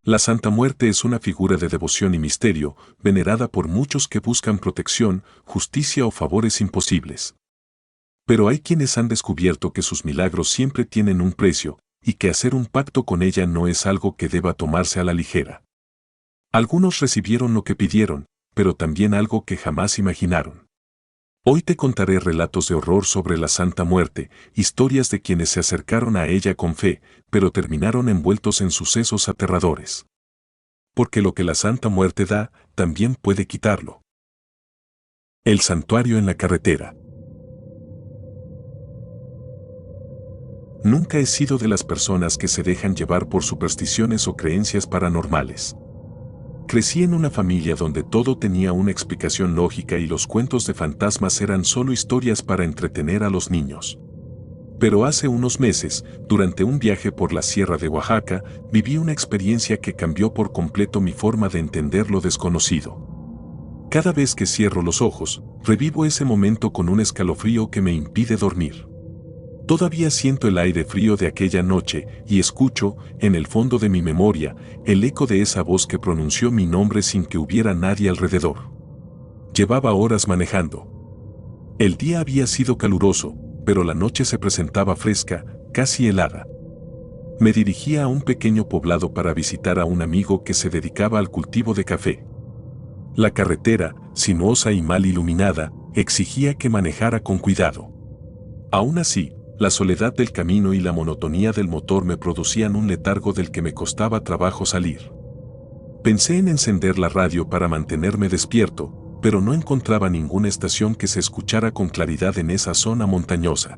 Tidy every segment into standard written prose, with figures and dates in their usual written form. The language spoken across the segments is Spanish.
La Santa Muerte es una figura de devoción y misterio, venerada por muchos que buscan protección, justicia o favores imposibles. Pero hay quienes han descubierto que sus milagros siempre tienen un precio, y que hacer un pacto con ella no es algo que deba tomarse a la ligera. Algunos recibieron lo que pidieron, pero también algo que jamás imaginaron. Hoy te contaré relatos de horror sobre la Santa Muerte, historias de quienes se acercaron a ella con fe, pero terminaron envueltos en sucesos aterradores. Porque lo que la Santa Muerte da, también puede quitarlo. El santuario en la carretera. Nunca he sido de las personas que se dejan llevar por supersticiones o creencias paranormales. Crecí en una familia donde todo tenía una explicación lógica y los cuentos de fantasmas eran solo historias para entretener a los niños. Pero hace unos meses, durante un viaje por la sierra de Oaxaca, viví una experiencia que cambió por completo mi forma de entender lo desconocido. Cada vez que cierro los ojos, revivo ese momento con un escalofrío que me impide dormir. Todavía siento el aire frío de aquella noche y escucho, en el fondo de mi memoria, el eco de esa voz que pronunció mi nombre sin que hubiera nadie alrededor. Llevaba horas manejando. El día había sido caluroso, pero la noche se presentaba fresca, casi helada. Me dirigía a un pequeño poblado para visitar a un amigo que se dedicaba al cultivo de café. La carretera, sinuosa y mal iluminada, exigía que manejara con cuidado. Aún así, la soledad del camino y la monotonía del motor me producían un letargo del que me costaba trabajo salir. Pensé en encender la radio para mantenerme despierto, pero no encontraba ninguna estación que se escuchara con claridad en esa zona montañosa.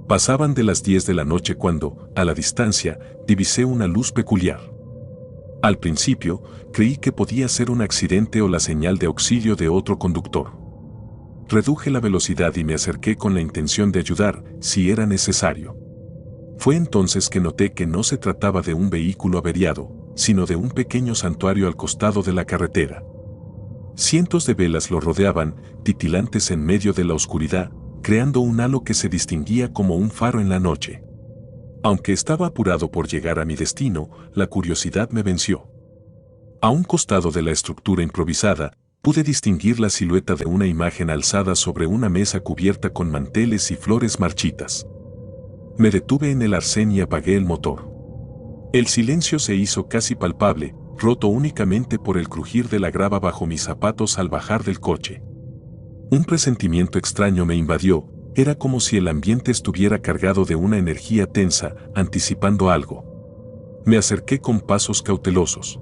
Pasaban de las 10 de la noche cuando, a la distancia, divisé una luz peculiar. Al principio, creí que podía ser un accidente o la señal de auxilio de otro conductor. Reduje la velocidad y me acerqué con la intención de ayudar, si era necesario. Fue entonces que noté que no se trataba de un vehículo averiado, sino de un pequeño santuario al costado de la carretera. Cientos de velas lo rodeaban, titilantes en medio de la oscuridad, creando un halo que se distinguía como un faro en la noche. Aunque estaba apurado por llegar a mi destino, la curiosidad me venció. A un costado de la estructura improvisada, pude distinguir la silueta de una imagen alzada sobre una mesa cubierta con manteles y flores marchitas. Me detuve en el arcén y apagué el motor. El silencio se hizo casi palpable, roto únicamente por el crujir de la grava bajo mis zapatos al bajar del coche. Un presentimiento extraño me invadió, era como si el ambiente estuviera cargado de una energía tensa, anticipando algo. Me acerqué con pasos cautelosos.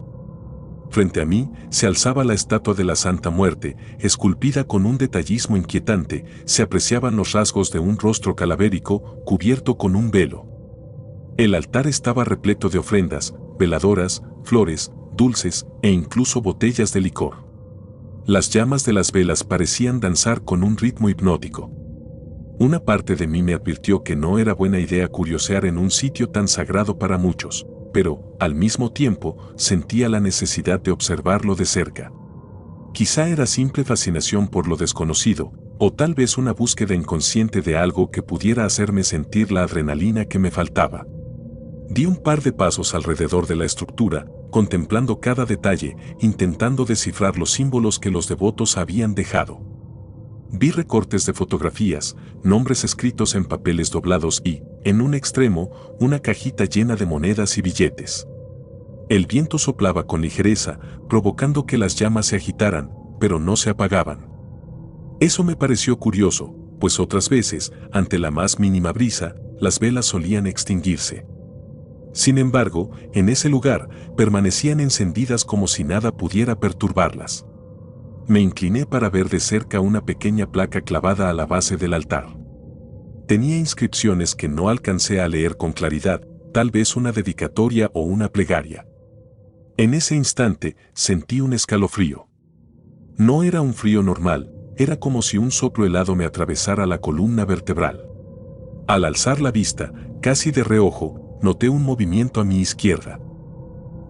Frente a mí se alzaba la estatua de la Santa Muerte, esculpida con un detallismo inquietante, se apreciaban los rasgos de un rostro calavérico cubierto con un velo. El altar estaba repleto de ofrendas, veladoras, flores, dulces e incluso botellas de licor. Las llamas de las velas parecían danzar con un ritmo hipnótico. Una parte de mí me advirtió que no era buena idea curiosear en un sitio tan sagrado para muchos, pero, al mismo tiempo, sentía la necesidad de observarlo de cerca. Quizá era simple fascinación por lo desconocido, o tal vez una búsqueda inconsciente de algo que pudiera hacerme sentir la adrenalina que me faltaba. Di un par de pasos alrededor de la estructura, contemplando cada detalle, intentando descifrar los símbolos que los devotos habían dejado. Vi recortes de fotografías, nombres escritos en papeles doblados y, en un extremo, una cajita llena de monedas y billetes. El viento soplaba con ligereza, provocando que las llamas se agitaran, pero no se apagaban. Eso me pareció curioso, pues otras veces, ante la más mínima brisa, las velas solían extinguirse. Sin embargo, en ese lugar, permanecían encendidas como si nada pudiera perturbarlas. Me incliné para ver de cerca una pequeña placa clavada a la base del altar. Tenía inscripciones que no alcancé a leer con claridad, tal vez una dedicatoria o una plegaria. En ese instante, sentí un escalofrío. No era un frío normal, era como si un soplo helado me atravesara la columna vertebral. Al alzar la vista, casi de reojo, noté un movimiento a mi izquierda.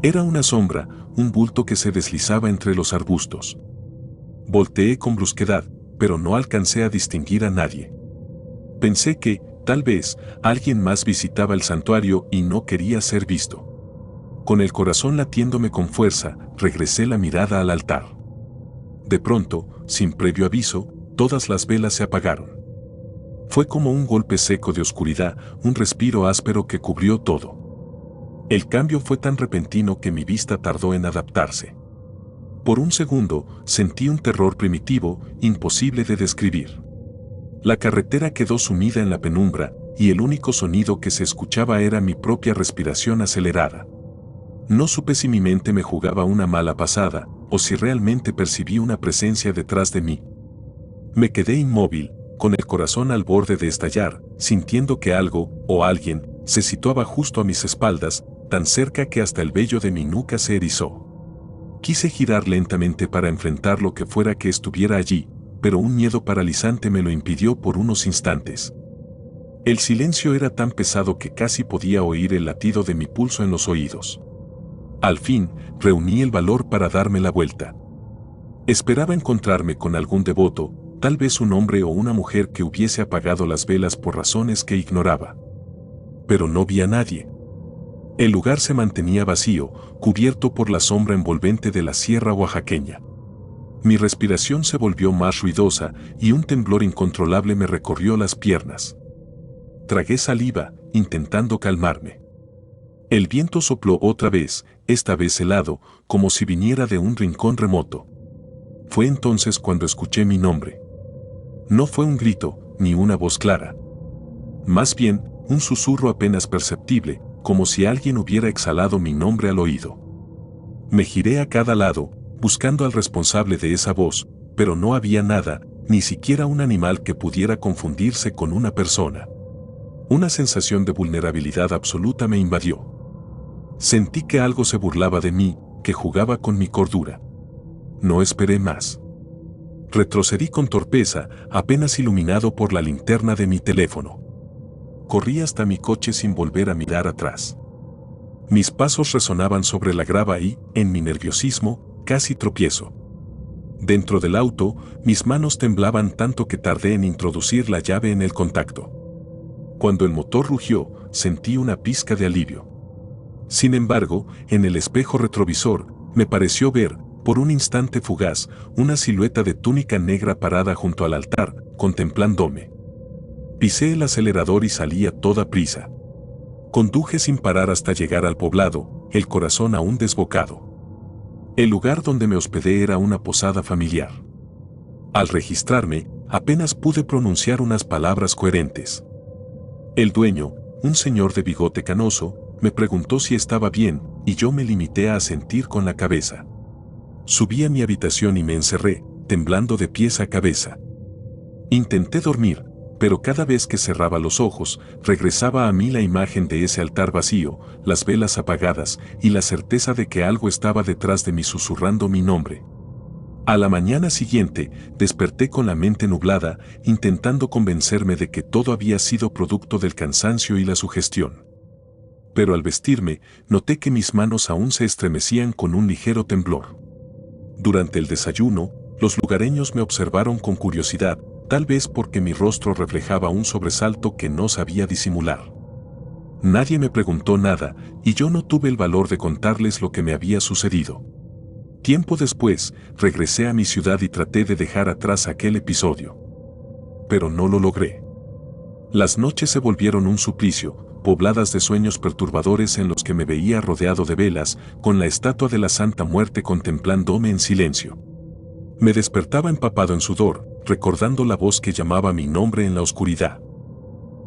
Era una sombra, un bulto que se deslizaba entre los arbustos. Volteé con brusquedad, pero no alcancé a distinguir a nadie. Pensé que, tal vez, alguien más visitaba el santuario y no quería ser visto. Con el corazón latiéndome con fuerza, regresé la mirada al altar. De pronto, sin previo aviso, todas las velas se apagaron. Fue como un golpe seco de oscuridad, un respiro áspero que cubrió todo. El cambio fue tan repentino que mi vista tardó en adaptarse. Por un segundo, sentí un terror primitivo, imposible de describir. La carretera quedó sumida en la penumbra, y el único sonido que se escuchaba era mi propia respiración acelerada. No supe si mi mente me jugaba una mala pasada, o si realmente percibí una presencia detrás de mí. Me quedé inmóvil, con el corazón al borde de estallar, sintiendo que algo, o alguien, se situaba justo a mis espaldas, tan cerca que hasta el vello de mi nuca se erizó. Quise girar lentamente para enfrentar lo que fuera que estuviera allí, pero un miedo paralizante me lo impidió por unos instantes. El silencio era tan pesado que casi podía oír el latido de mi pulso en los oídos. Al fin, reuní el valor para darme la vuelta. Esperaba encontrarme con algún devoto, tal vez un hombre o una mujer que hubiese apagado las velas por razones que ignoraba. Pero no vi a nadie. El lugar se mantenía vacío, cubierto por la sombra envolvente de la sierra oaxaqueña. Mi respiración se volvió más ruidosa y un temblor incontrolable me recorrió las piernas. Tragué saliva, intentando calmarme. El viento sopló otra vez, esta vez helado, como si viniera de un rincón remoto. Fue entonces cuando escuché mi nombre. No fue un grito, ni una voz clara. Más bien, un susurro apenas perceptible, como si alguien hubiera exhalado mi nombre al oído. Me giré a cada lado, buscando al responsable de esa voz, pero no había nada, ni siquiera un animal que pudiera confundirse con una persona. Una sensación de vulnerabilidad absoluta me invadió. Sentí que algo se burlaba de mí, que jugaba con mi cordura. No esperé más. Retrocedí con torpeza, apenas iluminado por la linterna de mi teléfono. Corrí hasta mi coche sin volver a mirar atrás. Mis pasos resonaban sobre la grava y, en mi nerviosismo, casi tropiezo. Dentro del auto, mis manos temblaban tanto que tardé en introducir la llave en el contacto. Cuando el motor rugió, sentí una pizca de alivio. Sin embargo, en el espejo retrovisor, me pareció ver, por un instante fugaz, una silueta de túnica negra parada junto al altar, contemplándome. Pisé el acelerador y salí a toda prisa. Conduje sin parar hasta llegar al poblado, el corazón aún desbocado. El lugar donde me hospedé era una posada familiar. Al registrarme, apenas pude pronunciar unas palabras coherentes. El dueño, un señor de bigote canoso, me preguntó si estaba bien, y yo me limité a asentir con la cabeza. Subí a mi habitación y me encerré, temblando de pies a cabeza. Intenté dormir, pero cada vez que cerraba los ojos, regresaba a mí la imagen de ese altar vacío, las velas apagadas, y la certeza de que algo estaba detrás de mí susurrando mi nombre. A la mañana siguiente, desperté con la mente nublada, intentando convencerme de que todo había sido producto del cansancio y la sugestión. Pero al vestirme, noté que mis manos aún se estremecían con un ligero temblor. Durante el desayuno, los lugareños me observaron con curiosidad, tal vez porque mi rostro reflejaba un sobresalto que no sabía disimular. Nadie me preguntó nada, y yo no tuve el valor de contarles lo que me había sucedido. Tiempo después, regresé a mi ciudad y traté de dejar atrás aquel episodio. Pero no lo logré. Las noches se volvieron un suplicio, pobladas de sueños perturbadores en los que me veía rodeado de velas, con la estatua de la Santa Muerte contemplándome en silencio. Me despertaba empapado en sudor, recordando la voz que llamaba mi nombre en la oscuridad.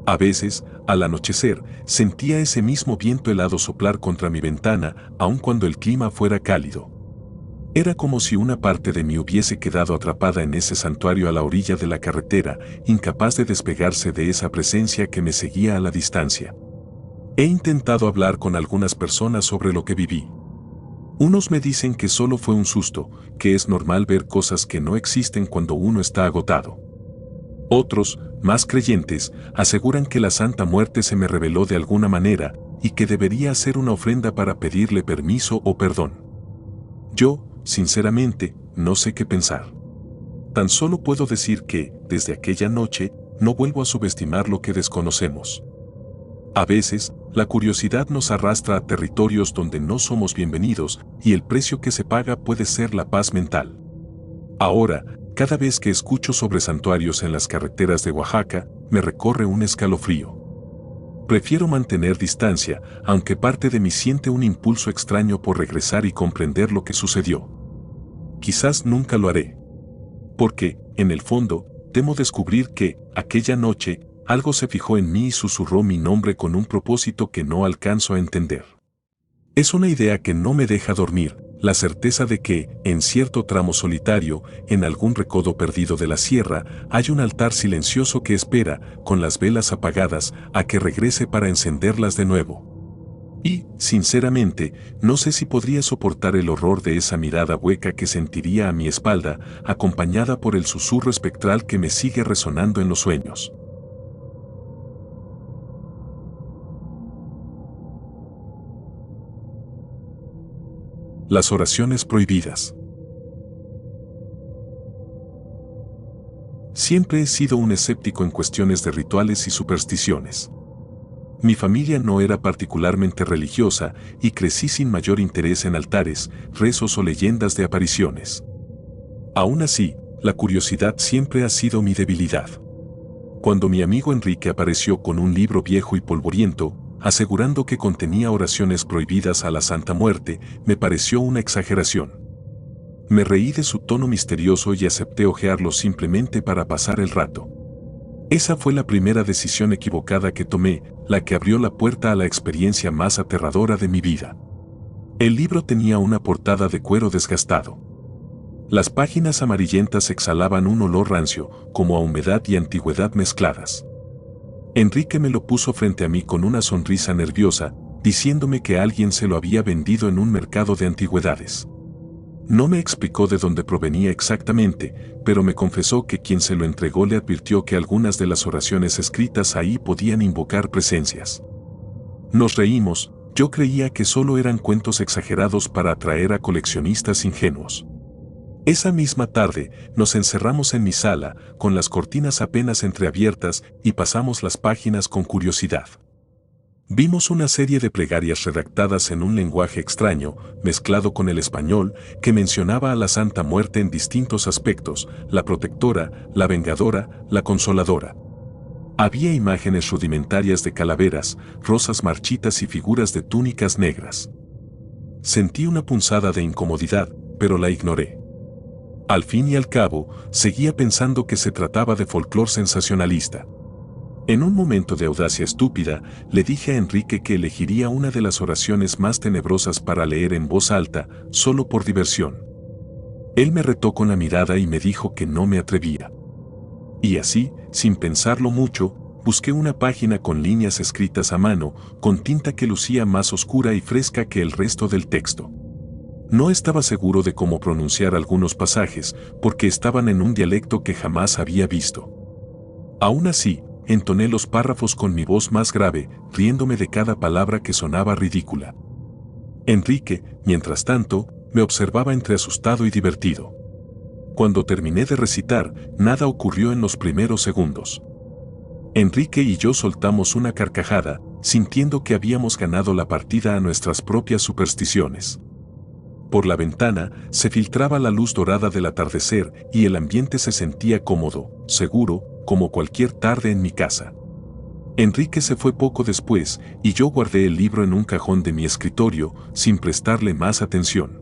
A veces, al anochecer, sentía ese mismo viento helado soplar contra mi ventana, aun cuando el clima fuera cálido. Era como si una parte de mí hubiese quedado atrapada en ese santuario a la orilla de la carretera, incapaz de despegarse de esa presencia que me seguía a la distancia. He intentado hablar con algunas personas sobre lo que viví. Unos me dicen que solo fue un susto, que es normal ver cosas que no existen cuando uno está agotado. Otros, más creyentes, aseguran que la Santa Muerte se me reveló de alguna manera y que debería hacer una ofrenda para pedirle permiso o perdón. Yo, sinceramente, no sé qué pensar. Tan solo puedo decir que, desde aquella noche, no vuelvo a subestimar lo que desconocemos. A veces, la curiosidad nos arrastra a territorios donde no somos bienvenidos y el precio que se paga puede ser la paz mental. Ahora, cada vez que escucho sobre santuarios en las carreteras de Oaxaca, me recorre un escalofrío. Prefiero mantener distancia, aunque parte de mí siente un impulso extraño por regresar y comprender lo que sucedió. Quizás nunca lo haré. Porque, en el fondo, temo descubrir que, aquella noche, algo se fijó en mí y susurró mi nombre con un propósito que no alcanzo a entender. Es una idea que no me deja dormir, la certeza de que, en cierto tramo solitario, en algún recodo perdido de la sierra, hay un altar silencioso que espera, con las velas apagadas, a que regrese para encenderlas de nuevo. Y, sinceramente, no sé si podría soportar el horror de esa mirada hueca que sentiría a mi espalda, acompañada por el susurro espectral que me sigue resonando en los sueños. Las oraciones prohibidas. Siempre he sido un escéptico en cuestiones de rituales y supersticiones. Mi familia no era particularmente religiosa y crecí sin mayor interés en altares, rezos o leyendas de apariciones. Aún así, la curiosidad siempre ha sido mi debilidad. Cuando mi amigo Enrique apareció con un libro viejo y polvoriento, asegurando que contenía oraciones prohibidas a la Santa Muerte, me pareció una exageración. Me reí de su tono misterioso y acepté hojearlo simplemente para pasar el rato. Esa fue la primera decisión equivocada que tomé, la que abrió la puerta a la experiencia más aterradora de mi vida. El libro tenía una portada de cuero desgastado. Las páginas amarillentas exhalaban un olor rancio, como a humedad y antigüedad mezcladas. Enrique me lo puso frente a mí con una sonrisa nerviosa, diciéndome que alguien se lo había vendido en un mercado de antigüedades. No me explicó de dónde provenía exactamente, pero me confesó que quien se lo entregó le advirtió que algunas de las oraciones escritas ahí podían invocar presencias. Nos reímos, yo creía que solo eran cuentos exagerados para atraer a coleccionistas ingenuos. Esa misma tarde, nos encerramos en mi sala, con las cortinas apenas entreabiertas, y pasamos las páginas con curiosidad. Vimos una serie de plegarias redactadas en un lenguaje extraño, mezclado con el español, que mencionaba a la Santa Muerte en distintos aspectos: la protectora, la vengadora, la consoladora. Había imágenes rudimentarias de calaveras, rosas marchitas y figuras de túnicas negras. Sentí una punzada de incomodidad, pero la ignoré. Al fin y al cabo, seguía pensando que se trataba de folclore sensacionalista. En un momento de audacia estúpida, le dije a Enrique que elegiría una de las oraciones más tenebrosas para leer en voz alta, solo por diversión. Él me retó con la mirada y me dijo que no me atrevía. Y así, sin pensarlo mucho, busqué una página con líneas escritas a mano, con tinta que lucía más oscura y fresca que el resto del texto. No estaba seguro de cómo pronunciar algunos pasajes, porque estaban en un dialecto que jamás había visto. Aún así, entoné los párrafos con mi voz más grave, riéndome de cada palabra que sonaba ridícula. Enrique, mientras tanto, me observaba entre asustado y divertido. Cuando terminé de recitar, nada ocurrió en los primeros segundos. Enrique y yo soltamos una carcajada, sintiendo que habíamos ganado la partida a nuestras propias supersticiones. Por la ventana se filtraba la luz dorada del atardecer y el ambiente se sentía cómodo, seguro, como cualquier tarde en mi casa. Enrique se fue poco después y yo guardé el libro en un cajón de mi escritorio sin prestarle más atención.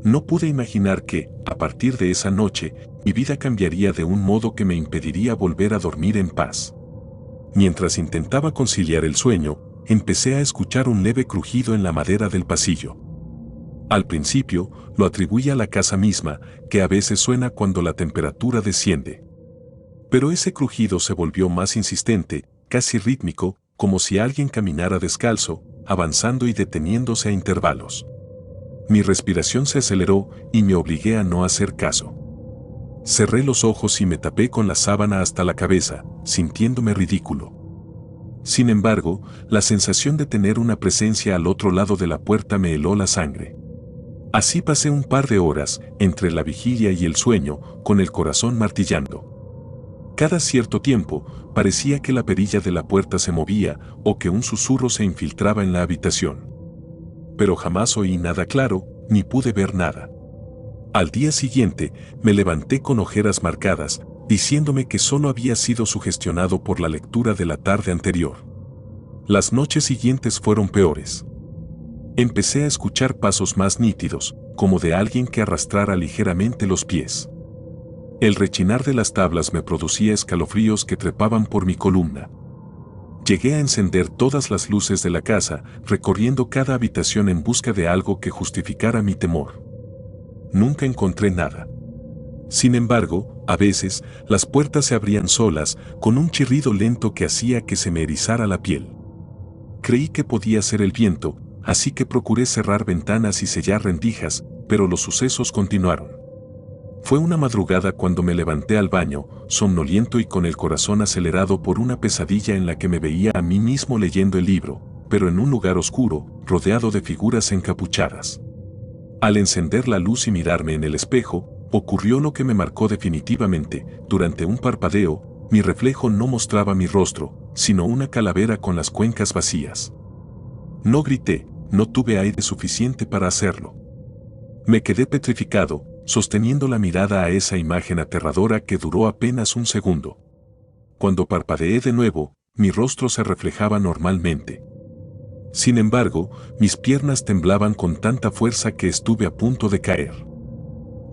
No pude imaginar que, a partir de esa noche, mi vida cambiaría de un modo que me impediría volver a dormir en paz. Mientras intentaba conciliar el sueño, empecé a escuchar un leve crujido en la madera del pasillo. Al principio, lo atribuí a la casa misma, que a veces suena cuando la temperatura desciende. Pero ese crujido se volvió más insistente, casi rítmico, como si alguien caminara descalzo, avanzando y deteniéndose a intervalos. Mi respiración se aceleró y me obligué a no hacer caso. Cerré los ojos y me tapé con la sábana hasta la cabeza, sintiéndome ridículo. Sin embargo, la sensación de tener una presencia al otro lado de la puerta me heló la sangre. Así pasé un par de horas, entre la vigilia y el sueño, con el corazón martillando. Cada cierto tiempo, parecía que la perilla de la puerta se movía o que un susurro se infiltraba en la habitación. Pero jamás oí nada claro, ni pude ver nada. Al día siguiente, me levanté con ojeras marcadas, diciéndome que solo había sido sugestionado por la lectura de la tarde anterior. Las noches siguientes fueron peores. Empecé a escuchar pasos más nítidos, como de alguien que arrastrara ligeramente los pies. El rechinar de las tablas me producía escalofríos que trepaban por mi columna. Llegué a encender todas las luces de la casa, recorriendo cada habitación en busca de algo que justificara mi temor. Nunca encontré nada. Sin embargo, a veces, las puertas se abrían solas, con un chirrido lento que hacía que se me erizara la piel. Creí que podía ser el viento, así que procuré cerrar ventanas y sellar rendijas, pero los sucesos continuaron. Fue una madrugada cuando me levanté al baño, somnoliento y con el corazón acelerado por una pesadilla en la que me veía a mí mismo leyendo el libro, pero en un lugar oscuro, rodeado de figuras encapuchadas. Al encender la luz y mirarme en el espejo, ocurrió lo que me marcó definitivamente. Durante un parpadeo, mi reflejo no mostraba mi rostro, sino una calavera con las cuencas vacías. No grité, no tuve aire suficiente para hacerlo. Me quedé petrificado, sosteniendo la mirada a esa imagen aterradora que duró apenas un segundo. Cuando parpadeé de nuevo, mi rostro se reflejaba normalmente. Sin embargo, mis piernas temblaban con tanta fuerza que estuve a punto de caer.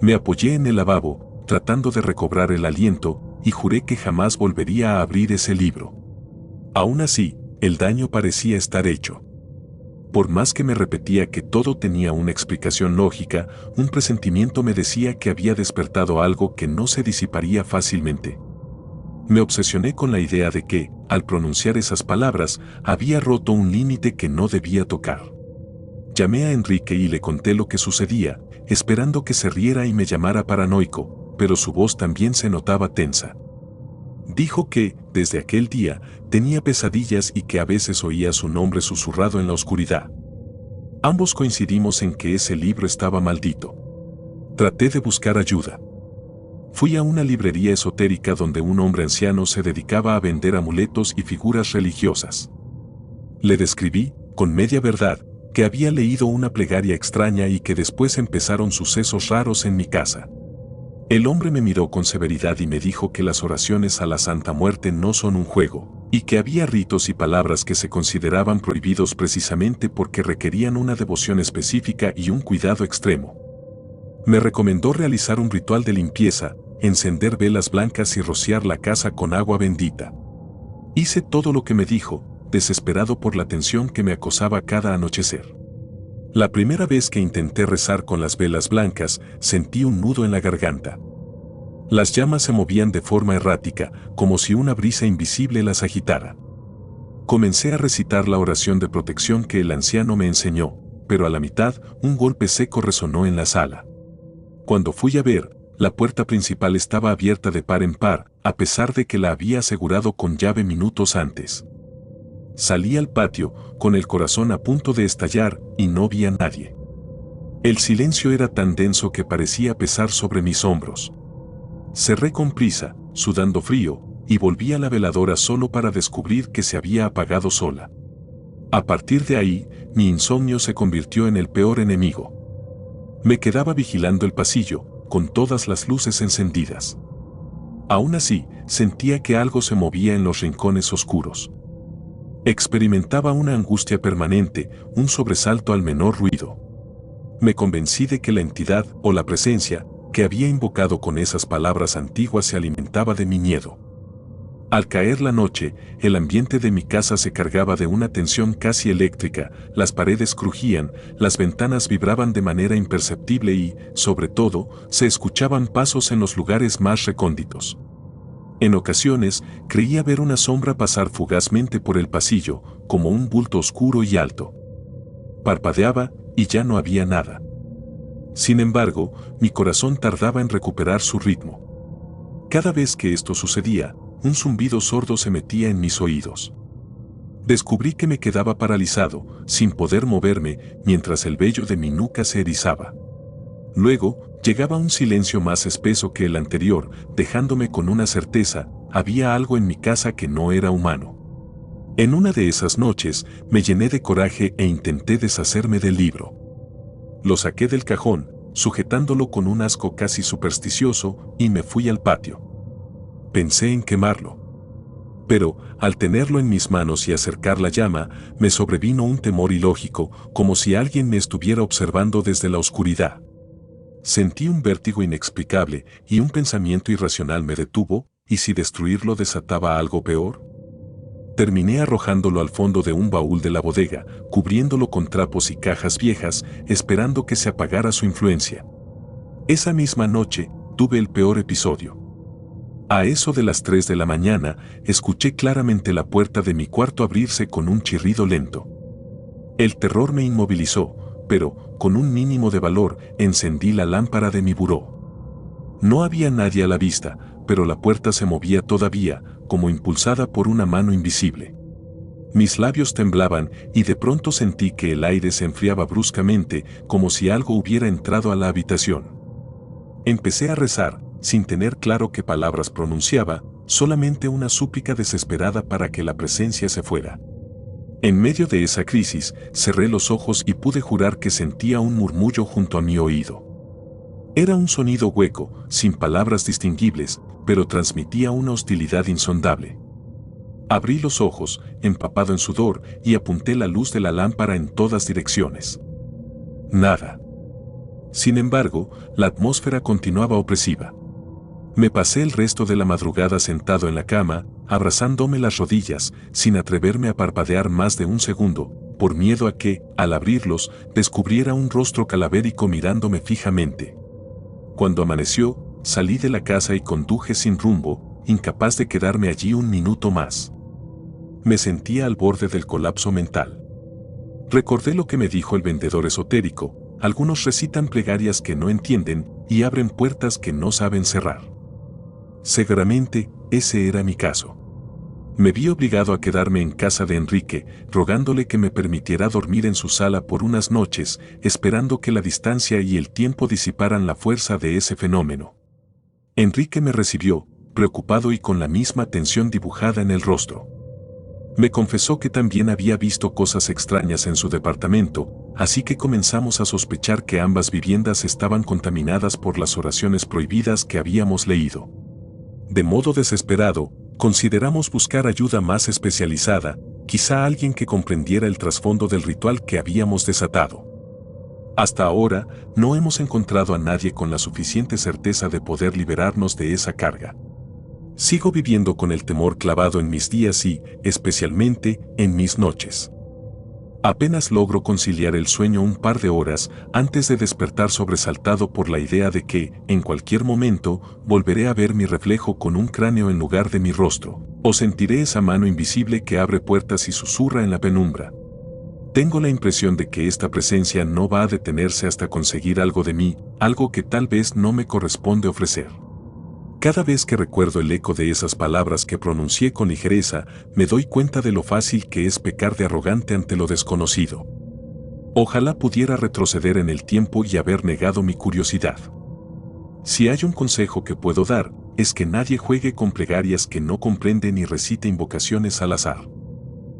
Me apoyé en el lavabo, tratando de recobrar el aliento, y juré que jamás volvería a abrir ese libro. Aún así, el daño parecía estar hecho. Por más que me repetía que todo tenía una explicación lógica, un presentimiento me decía que había despertado algo que no se disiparía fácilmente. Me obsesioné con la idea de que, al pronunciar esas palabras, había roto un límite que no debía tocar. Llamé a Enrique y le conté lo que sucedía, esperando que se riera y me llamara paranoico, pero su voz también se notaba tensa. Dijo que, desde aquel día, tenía pesadillas y que a veces oía su nombre susurrado en la oscuridad. Ambos coincidimos en que ese libro estaba maldito. Traté de buscar ayuda. Fui a una librería esotérica donde un hombre anciano se dedicaba a vender amuletos y figuras religiosas. Le describí, con media verdad, que había leído una plegaria extraña y que después empezaron sucesos raros en mi casa. El hombre me miró con severidad y me dijo que las oraciones a la Santa Muerte no son un juego, y que había ritos y palabras que se consideraban prohibidos precisamente porque requerían una devoción específica y un cuidado extremo. Me recomendó realizar un ritual de limpieza, encender velas blancas y rociar la casa con agua bendita. Hice todo lo que me dijo, desesperado por la tensión que me acosaba cada anochecer. La primera vez que intenté rezar con las velas blancas, sentí un nudo en la garganta. Las llamas se movían de forma errática, como si una brisa invisible las agitara. Comencé a recitar la oración de protección que el anciano me enseñó, pero a la mitad, un golpe seco resonó en la sala. Cuando fui a ver, la puerta principal estaba abierta de par en par, a pesar de que la había asegurado con llave minutos antes. Salí al patio, con el corazón a punto de estallar, y no vi a nadie. El silencio era tan denso que parecía pesar sobre mis hombros. Cerré con prisa, sudando frío, y volví a la veladora solo para descubrir que se había apagado sola. A partir de ahí, mi insomnio se convirtió en el peor enemigo. Me quedaba vigilando el pasillo, con todas las luces encendidas. Aún así, sentía que algo se movía en los rincones oscuros. Experimentaba una angustia permanente, un sobresalto al menor ruido. Me convencí de que la entidad o la presencia que había invocado con esas palabras antiguas se alimentaba de mi miedo. Al caer la noche, el ambiente de mi casa se cargaba de una tensión casi eléctrica, las paredes crujían, las ventanas vibraban de manera imperceptible y, sobre todo, se escuchaban pasos en los lugares más recónditos. En ocasiones, creía ver una sombra pasar fugazmente por el pasillo, como un bulto oscuro y alto. Parpadeaba, y ya no había nada. Sin embargo, mi corazón tardaba en recuperar su ritmo. Cada vez que esto sucedía, un zumbido sordo se metía en mis oídos. Descubrí que me quedaba paralizado, sin poder moverme, mientras el vello de mi nuca se erizaba. Luego, llegaba un silencio más espeso que el anterior, dejándome con una certeza, había algo en mi casa que no era humano. En una de esas noches me llené de coraje e intenté deshacerme del libro. Lo saqué del cajón, sujetándolo con un asco casi supersticioso, y me fui al patio. Pensé en quemarlo. Pero, al tenerlo en mis manos y acercar la llama, me sobrevino un temor ilógico, como si alguien me estuviera observando desde la oscuridad. Sentí un vértigo inexplicable y un pensamiento irracional me detuvo, ¿y si destruirlo desataba algo peor? Terminé arrojándolo al fondo de un baúl de la bodega, cubriéndolo con trapos y cajas viejas, esperando que se apagara su influencia. Esa misma noche, tuve el peor episodio. A eso de las 3 de la mañana, escuché claramente la puerta de mi cuarto abrirse con un chirrido lento. El terror me inmovilizó, pero, con un mínimo de valor, encendí la lámpara de mi buró. No había nadie a la vista, pero la puerta se movía todavía, como impulsada por una mano invisible. Mis labios temblaban y de pronto sentí que el aire se enfriaba bruscamente, como si algo hubiera entrado a la habitación. Empecé a rezar, sin tener claro qué palabras pronunciaba, solamente una súplica desesperada para que la presencia se fuera. En medio de esa crisis, cerré los ojos y pude jurar que sentía un murmullo junto a mi oído. Era un sonido hueco, sin palabras distinguibles, pero transmitía una hostilidad insondable. Abrí los ojos, empapado en sudor, y apunté la luz de la lámpara en todas direcciones. Nada. Sin embargo, la atmósfera continuaba opresiva. Me pasé el resto de la madrugada sentado en la cama, abrazándome las rodillas, sin atreverme a parpadear más de un segundo, por miedo a que, al abrirlos, descubriera un rostro calavérico mirándome fijamente. Cuando amaneció, salí de la casa y conduje sin rumbo, incapaz de quedarme allí un minuto más. Me sentía al borde del colapso mental. Recordé lo que me dijo el vendedor esotérico: algunos recitan plegarias que no entienden y abren puertas que no saben cerrar. Seguramente, ese era mi caso. Me vi obligado a quedarme en casa de Enrique, rogándole que me permitiera dormir en su sala por unas noches, esperando que la distancia y el tiempo disiparan la fuerza de ese fenómeno. Enrique me recibió, preocupado y con la misma tensión dibujada en el rostro. Me confesó que también había visto cosas extrañas en su departamento, así que comenzamos a sospechar que ambas viviendas estaban contaminadas por las oraciones prohibidas que habíamos leído. De modo desesperado, consideramos buscar ayuda más especializada, quizá alguien que comprendiera el trasfondo del ritual que habíamos desatado. Hasta ahora, no hemos encontrado a nadie con la suficiente certeza de poder liberarnos de esa carga. Sigo viviendo con el temor clavado en mis días y, especialmente, en mis noches. Apenas logro conciliar el sueño un par de horas antes de despertar sobresaltado por la idea de que, en cualquier momento, volveré a ver mi reflejo con un cráneo en lugar de mi rostro, o sentiré esa mano invisible que abre puertas y susurra en la penumbra. Tengo la impresión de que esta presencia no va a detenerse hasta conseguir algo de mí, algo que tal vez no me corresponde ofrecer. Cada vez que recuerdo el eco de esas palabras que pronuncié con ligereza, me doy cuenta de lo fácil que es pecar de arrogante ante lo desconocido. Ojalá pudiera retroceder en el tiempo y haber negado mi curiosidad. Si hay un consejo que puedo dar, es que nadie juegue con plegarias que no comprende ni recite invocaciones al azar.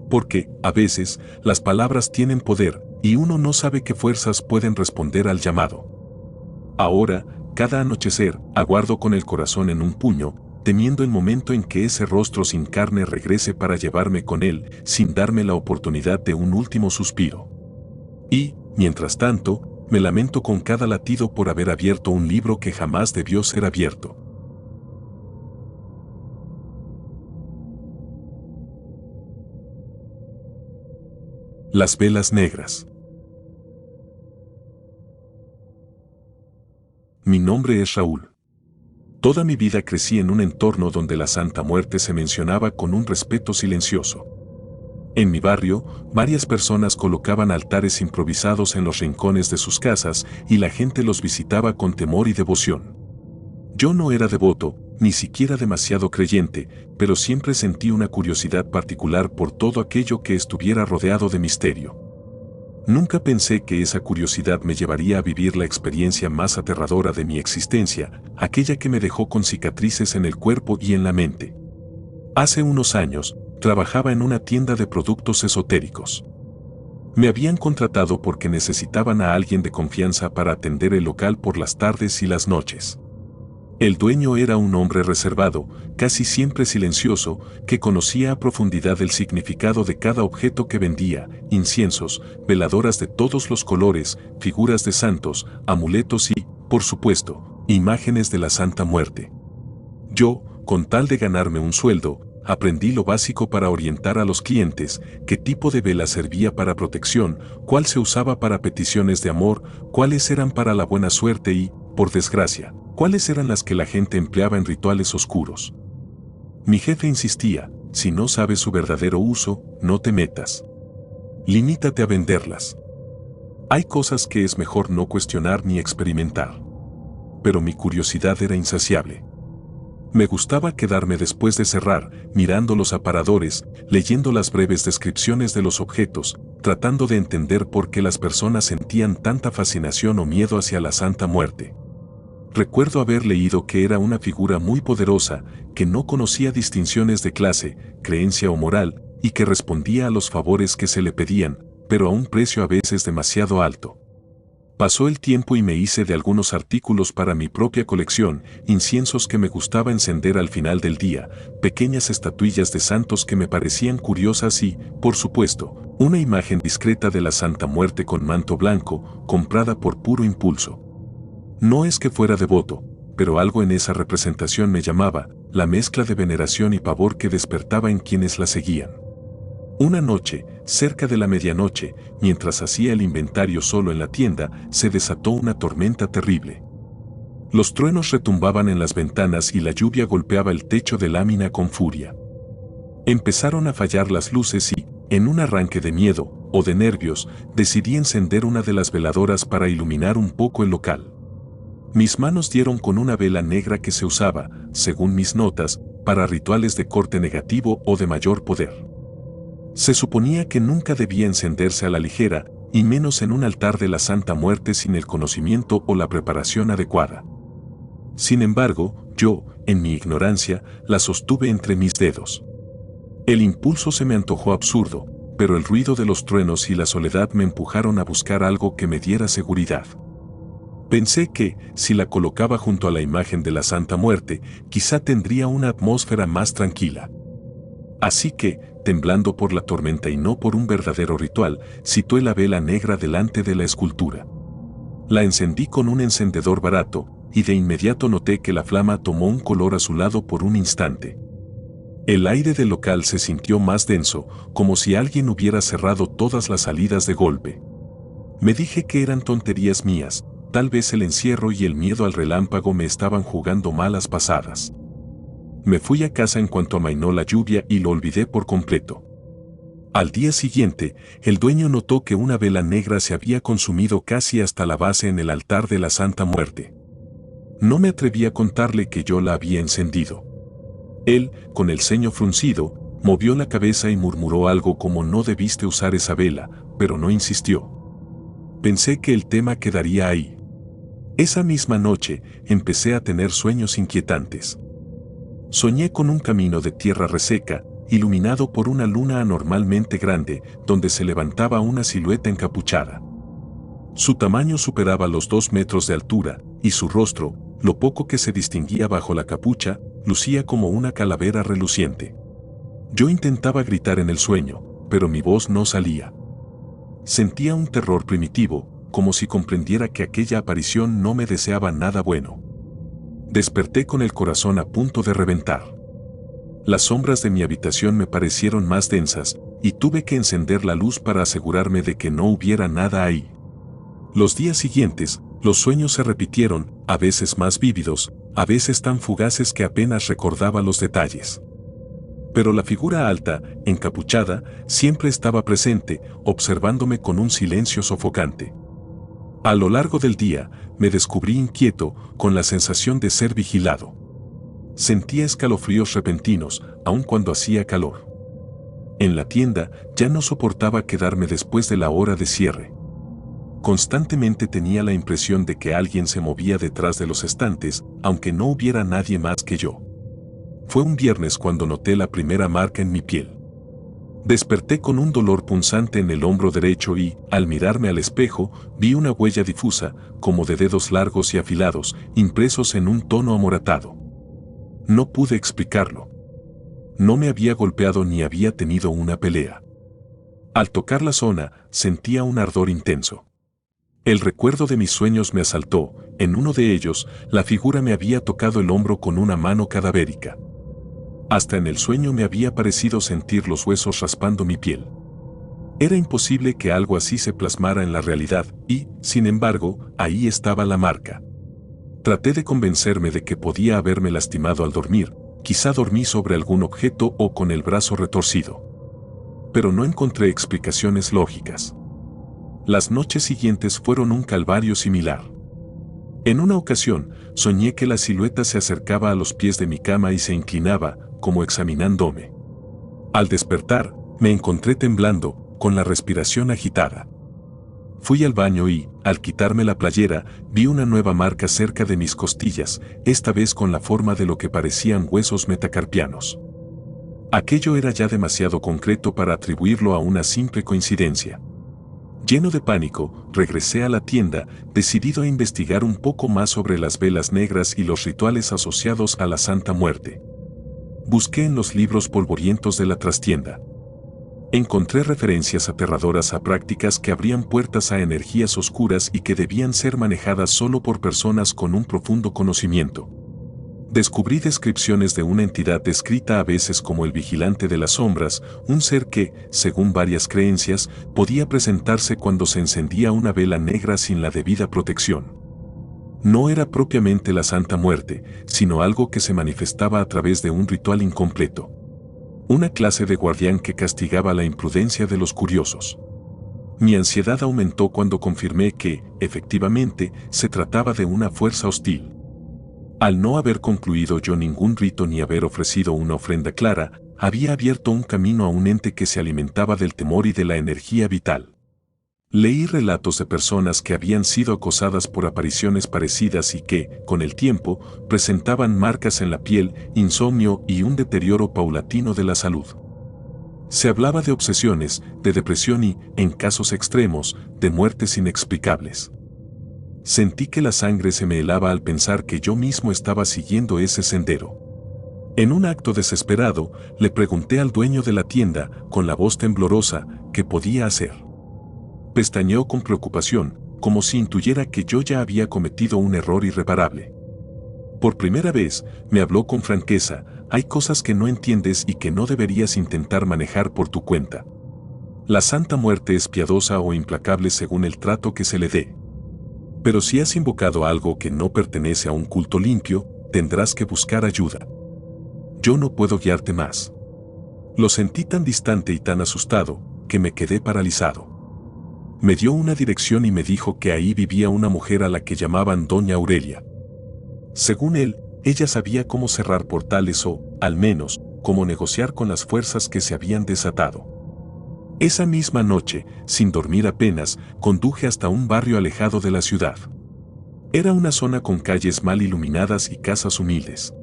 Porque, a veces, las palabras tienen poder, y uno no sabe qué fuerzas pueden responder al llamado. Ahora, cada anochecer, aguardo con el corazón en un puño, temiendo el momento en que ese rostro sin carne regrese para llevarme con él, sin darme la oportunidad de un último suspiro. Y, mientras tanto, me lamento con cada latido por haber abierto un libro que jamás debió ser abierto. Las velas negras. Mi nombre es Raúl. Toda mi vida crecí en un entorno donde la Santa Muerte se mencionaba con un respeto silencioso. En mi barrio, varias personas colocaban altares improvisados en los rincones de sus casas y la gente los visitaba con temor y devoción. Yo no era devoto, ni siquiera demasiado creyente, pero siempre sentí una curiosidad particular por todo aquello que estuviera rodeado de misterio. Nunca pensé que esa curiosidad me llevaría a vivir la experiencia más aterradora de mi existencia, aquella que me dejó con cicatrices en el cuerpo y en la mente. Hace unos años, trabajaba en una tienda de productos esotéricos. Me habían contratado porque necesitaban a alguien de confianza para atender el local por las tardes y las noches. El dueño era un hombre reservado, casi siempre silencioso, que conocía a profundidad el significado de cada objeto que vendía: inciensos, veladoras de todos los colores, figuras de santos, amuletos y, por supuesto, imágenes de la Santa Muerte. Yo, con tal de ganarme un sueldo, aprendí lo básico para orientar a los clientes: qué tipo de vela servía para protección, cuál se usaba para peticiones de amor, cuáles eran para la buena suerte y, por desgracia, cuáles eran las que la gente empleaba en rituales oscuros. Mi jefe insistía: si no sabes su verdadero uso, no te metas. Limítate a venderlas. Hay cosas que es mejor no cuestionar ni experimentar. Pero mi curiosidad era insaciable. Me gustaba quedarme después de cerrar, mirando los aparadores, leyendo las breves descripciones de los objetos, tratando de entender por qué las personas sentían tanta fascinación o miedo hacia la Santa Muerte. Recuerdo haber leído que era una figura muy poderosa, que no conocía distinciones de clase, creencia o moral, y que respondía a los favores que se le pedían, pero a un precio a veces demasiado alto. Pasó el tiempo y me hice de algunos artículos para mi propia colección: inciensos que me gustaba encender al final del día, pequeñas estatuillas de santos que me parecían curiosas y, por supuesto, una imagen discreta de la Santa Muerte con manto blanco, comprada por puro impulso. No es que fuera devoto, pero algo en esa representación me llamaba, la mezcla de veneración y pavor que despertaba en quienes la seguían. Una noche, cerca de la medianoche, mientras hacía el inventario solo en la tienda, se desató una tormenta terrible. Los truenos retumbaban en las ventanas y la lluvia golpeaba el techo de lámina con furia. Empezaron a fallar las luces y, en un arranque de miedo o de nervios, decidí encender una de las veladoras para iluminar un poco el local. Mis manos dieron con una vela negra que se usaba, según mis notas, para rituales de corte negativo o de mayor poder. Se suponía que nunca debía encenderse a la ligera, y menos en un altar de la Santa Muerte sin el conocimiento o la preparación adecuada. Sin embargo, yo, en mi ignorancia, la sostuve entre mis dedos. El impulso se me antojó absurdo, pero el ruido de los truenos y la soledad me empujaron a buscar algo que me diera seguridad. Pensé que, si la colocaba junto a la imagen de la Santa Muerte, quizá tendría una atmósfera más tranquila. Así que, temblando por la tormenta y no por un verdadero ritual, situé la vela negra delante de la escultura. La encendí con un encendedor barato, y de inmediato noté que la flama tomó un color azulado por un instante. El aire del local se sintió más denso, como si alguien hubiera cerrado todas las salidas de golpe. Me dije que eran tonterías mías, tal vez el encierro y el miedo al relámpago me estaban jugando malas pasadas. Me fui a casa en cuanto amainó la lluvia y lo olvidé por completo. Al día siguiente, el dueño notó que una vela negra se había consumido casi hasta la base en el altar de la Santa Muerte. No me atreví a contarle que yo la había encendido. Él, con el ceño fruncido, movió la cabeza y murmuró algo como: no debiste usar esa vela, pero no insistió. Pensé que el tema quedaría ahí. Esa misma noche, empecé a tener sueños inquietantes. Soñé con un camino de tierra reseca, iluminado por una luna anormalmente grande, donde se levantaba una silueta encapuchada. Su tamaño superaba los 2 metros de altura, y su rostro, lo poco que se distinguía bajo la capucha, lucía como una calavera reluciente. Yo intentaba gritar en el sueño, pero mi voz no salía. Sentía un terror primitivo, como si comprendiera que aquella aparición no me deseaba nada bueno. Desperté con el corazón a punto de reventar. Las sombras de mi habitación me parecieron más densas, y tuve que encender la luz para asegurarme de que no hubiera nada ahí. Los días siguientes, los sueños se repitieron, a veces más vívidos, a veces tan fugaces que apenas recordaba los detalles. Pero la figura alta, encapuchada, siempre estaba presente, observándome con un silencio sofocante. A lo largo del día, me descubrí inquieto, con la sensación de ser vigilado. Sentía escalofríos repentinos, aun cuando hacía calor. En la tienda, ya no soportaba quedarme después de la hora de cierre. Constantemente tenía la impresión de que alguien se movía detrás de los estantes, aunque no hubiera nadie más que yo. Fue un viernes cuando noté la primera marca en mi piel. Desperté con un dolor punzante en el hombro derecho y, al mirarme al espejo, vi una huella difusa, como de dedos largos y afilados, impresos en un tono amoratado. No pude explicarlo. No me había golpeado ni había tenido una pelea. Al tocar la zona, sentía un ardor intenso. El recuerdo de mis sueños me asaltó. En uno de ellos, la figura me había tocado el hombro con una mano cadavérica. Hasta en el sueño me había parecido sentir los huesos raspando mi piel. Era imposible que algo así se plasmara en la realidad y, sin embargo, ahí estaba la marca. Traté de convencerme de que podía haberme lastimado al dormir, quizá dormí sobre algún objeto o con el brazo retorcido. Pero no encontré explicaciones lógicas. Las noches siguientes fueron un calvario similar. En una ocasión, soñé que la silueta se acercaba a los pies de mi cama y se inclinaba, como examinándome. Al despertar, me encontré temblando, con la respiración agitada. Fui al baño y, al quitarme la playera, vi una nueva marca cerca de mis costillas, esta vez con la forma de lo que parecían huesos metacarpianos. Aquello era ya demasiado concreto para atribuirlo a una simple coincidencia. Lleno de pánico, regresé a la tienda, decidido a investigar un poco más sobre las velas negras y los rituales asociados a la Santa Muerte. Busqué en los libros polvorientos de la trastienda. Encontré referencias aterradoras a prácticas que abrían puertas a energías oscuras y que debían ser manejadas solo por personas con un profundo conocimiento. Descubrí descripciones de una entidad descrita a veces como el vigilante de las sombras, un ser que, según varias creencias, podía presentarse cuando se encendía una vela negra sin la debida protección. No era propiamente la Santa Muerte, sino algo que se manifestaba a través de un ritual incompleto. Una clase de guardián que castigaba la imprudencia de los curiosos. Mi ansiedad aumentó cuando confirmé que, efectivamente, se trataba de una fuerza hostil. Al no haber concluido yo ningún rito ni haber ofrecido una ofrenda clara, había abierto un camino a un ente que se alimentaba del temor y de la energía vital. Leí relatos de personas que habían sido acosadas por apariciones parecidas y que, con el tiempo, presentaban marcas en la piel, insomnio y un deterioro paulatino de la salud. Se hablaba de obsesiones, de depresión y, en casos extremos, de muertes inexplicables. Sentí que la sangre se me helaba al pensar que yo mismo estaba siguiendo ese sendero. En un acto desesperado, le pregunté al dueño de la tienda, con la voz temblorosa, qué podía hacer. Pestañeó con preocupación, como si intuyera que yo ya había cometido un error irreparable. Por primera vez, me habló con franqueza: hay cosas que no entiendes y que no deberías intentar manejar por tu cuenta. La Santa Muerte es piadosa o implacable según el trato que se le dé. Pero si has invocado algo que no pertenece a un culto limpio, tendrás que buscar ayuda. Yo no puedo guiarte más. Lo sentí tan distante y tan asustado, que me quedé paralizado. Me dio una dirección y me dijo que ahí vivía una mujer a la que llamaban Doña Aurelia. Según él, ella sabía cómo cerrar portales o, al menos, cómo negociar con las fuerzas que se habían desatado. Esa misma noche, sin dormir apenas, conduje hasta un barrio alejado de la ciudad. Era una zona con calles mal iluminadas y casas humildes.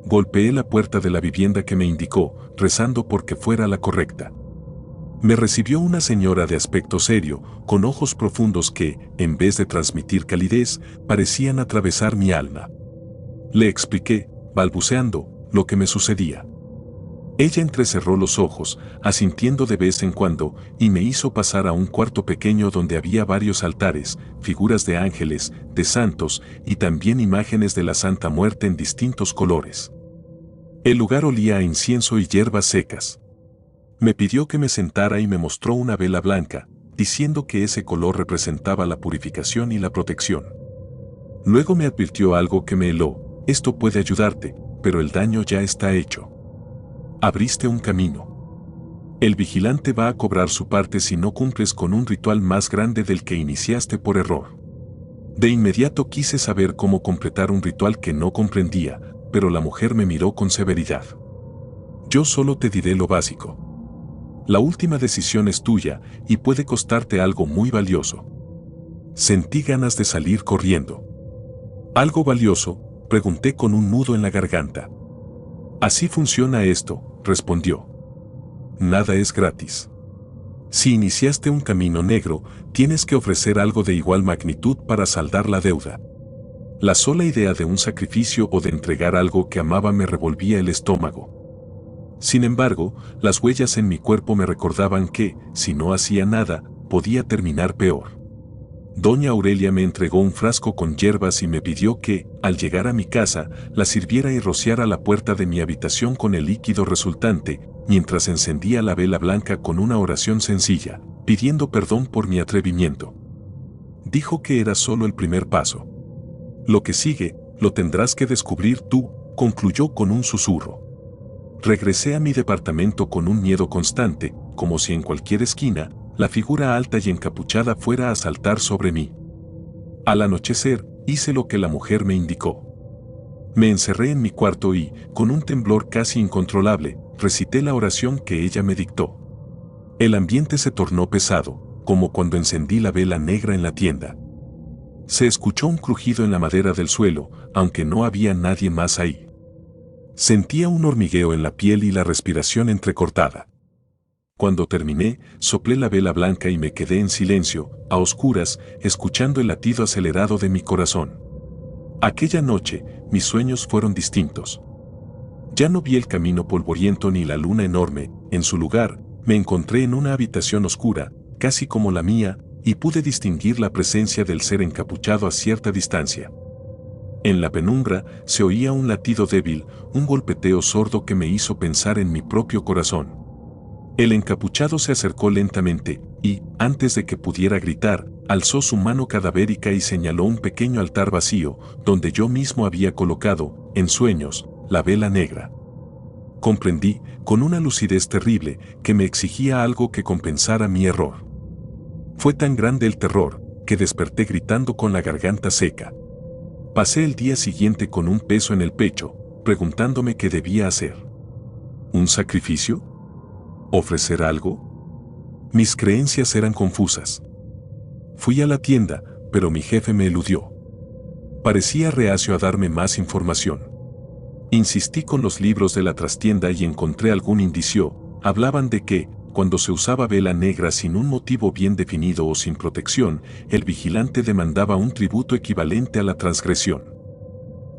Golpeé la puerta de la vivienda que me indicó, rezando porque fuera la correcta. Me recibió una señora de aspecto serio, con ojos profundos que, en vez de transmitir calidez, parecían atravesar mi alma. Le expliqué, balbuceando, lo que me sucedía. Ella entrecerró los ojos, asintiendo de vez en cuando, y me hizo pasar a un cuarto pequeño donde había varios altares, figuras de ángeles, de santos, y también imágenes de la Santa Muerte en distintos colores. El lugar olía a incienso y hierbas secas. Me pidió que me sentara y me mostró una vela blanca, diciendo que ese color representaba la purificación y la protección. Luego me advirtió algo que me heló: esto puede ayudarte, pero el daño ya está hecho. Abriste un camino. El vigilante va a cobrar su parte si no cumples con un ritual más grande del que iniciaste por error. De inmediato quise saber cómo completar un ritual que no comprendía, pero la mujer me miró con severidad. Yo solo te diré lo básico. La última decisión es tuya y puede costarte algo muy valioso. Sentí ganas de salir corriendo. ¿Algo valioso?, pregunté con un nudo en la garganta. Así funciona esto, respondió. Nada es gratis. Si iniciaste un camino negro, tienes que ofrecer algo de igual magnitud para saldar la deuda. La sola idea de un sacrificio o de entregar algo que amaba me revolvía el estómago. Sin embargo, las huellas en mi cuerpo me recordaban que, si no hacía nada, podía terminar peor. Doña Aurelia me entregó un frasco con hierbas y me pidió que, al llegar a mi casa, la sirviera y rociara la puerta de mi habitación con el líquido resultante, mientras encendía la vela blanca con una oración sencilla, pidiendo perdón por mi atrevimiento. Dijo que era solo el primer paso. Lo que sigue, lo tendrás que descubrir tú, concluyó con un susurro. Regresé a mi departamento con un miedo constante, como si en cualquier esquina, la figura alta y encapuchada fuera a saltar sobre mí. Al anochecer, hice lo que la mujer me indicó. Me encerré en mi cuarto y, con un temblor casi incontrolable, recité la oración que ella me dictó. El ambiente se tornó pesado, como cuando encendí la vela negra en la tienda. Se escuchó un crujido en la madera del suelo, aunque no había nadie más ahí. Sentía un hormigueo en la piel y la respiración entrecortada. Cuando terminé, soplé la vela blanca y me quedé en silencio, a oscuras, escuchando el latido acelerado de mi corazón. Aquella noche, mis sueños fueron distintos. Ya no vi el camino polvoriento ni la luna enorme, en su lugar, me encontré en una habitación oscura, casi como la mía, y pude distinguir la presencia del ser encapuchado a cierta distancia. En la penumbra se oía un latido débil, un golpeteo sordo que me hizo pensar en mi propio corazón. El encapuchado se acercó lentamente y, antes de que pudiera gritar, alzó su mano cadavérica y señaló un pequeño altar vacío, donde yo mismo había colocado, en sueños, la vela negra. Comprendí, con una lucidez terrible, que me exigía algo que compensara mi error. Fue tan grande el terror, que desperté gritando con la garganta seca. Pasé el día siguiente con un peso en el pecho, preguntándome qué debía hacer. ¿Un sacrificio? ¿Ofrecer algo? Mis creencias eran confusas. Fui a la tienda, pero mi jefe me eludió. Parecía reacio a darme más información. Insistí con los libros de la trastienda y encontré algún indicio. Hablaban de que, cuando se usaba vela negra sin un motivo bien definido o sin protección, el vigilante demandaba un tributo equivalente a la transgresión.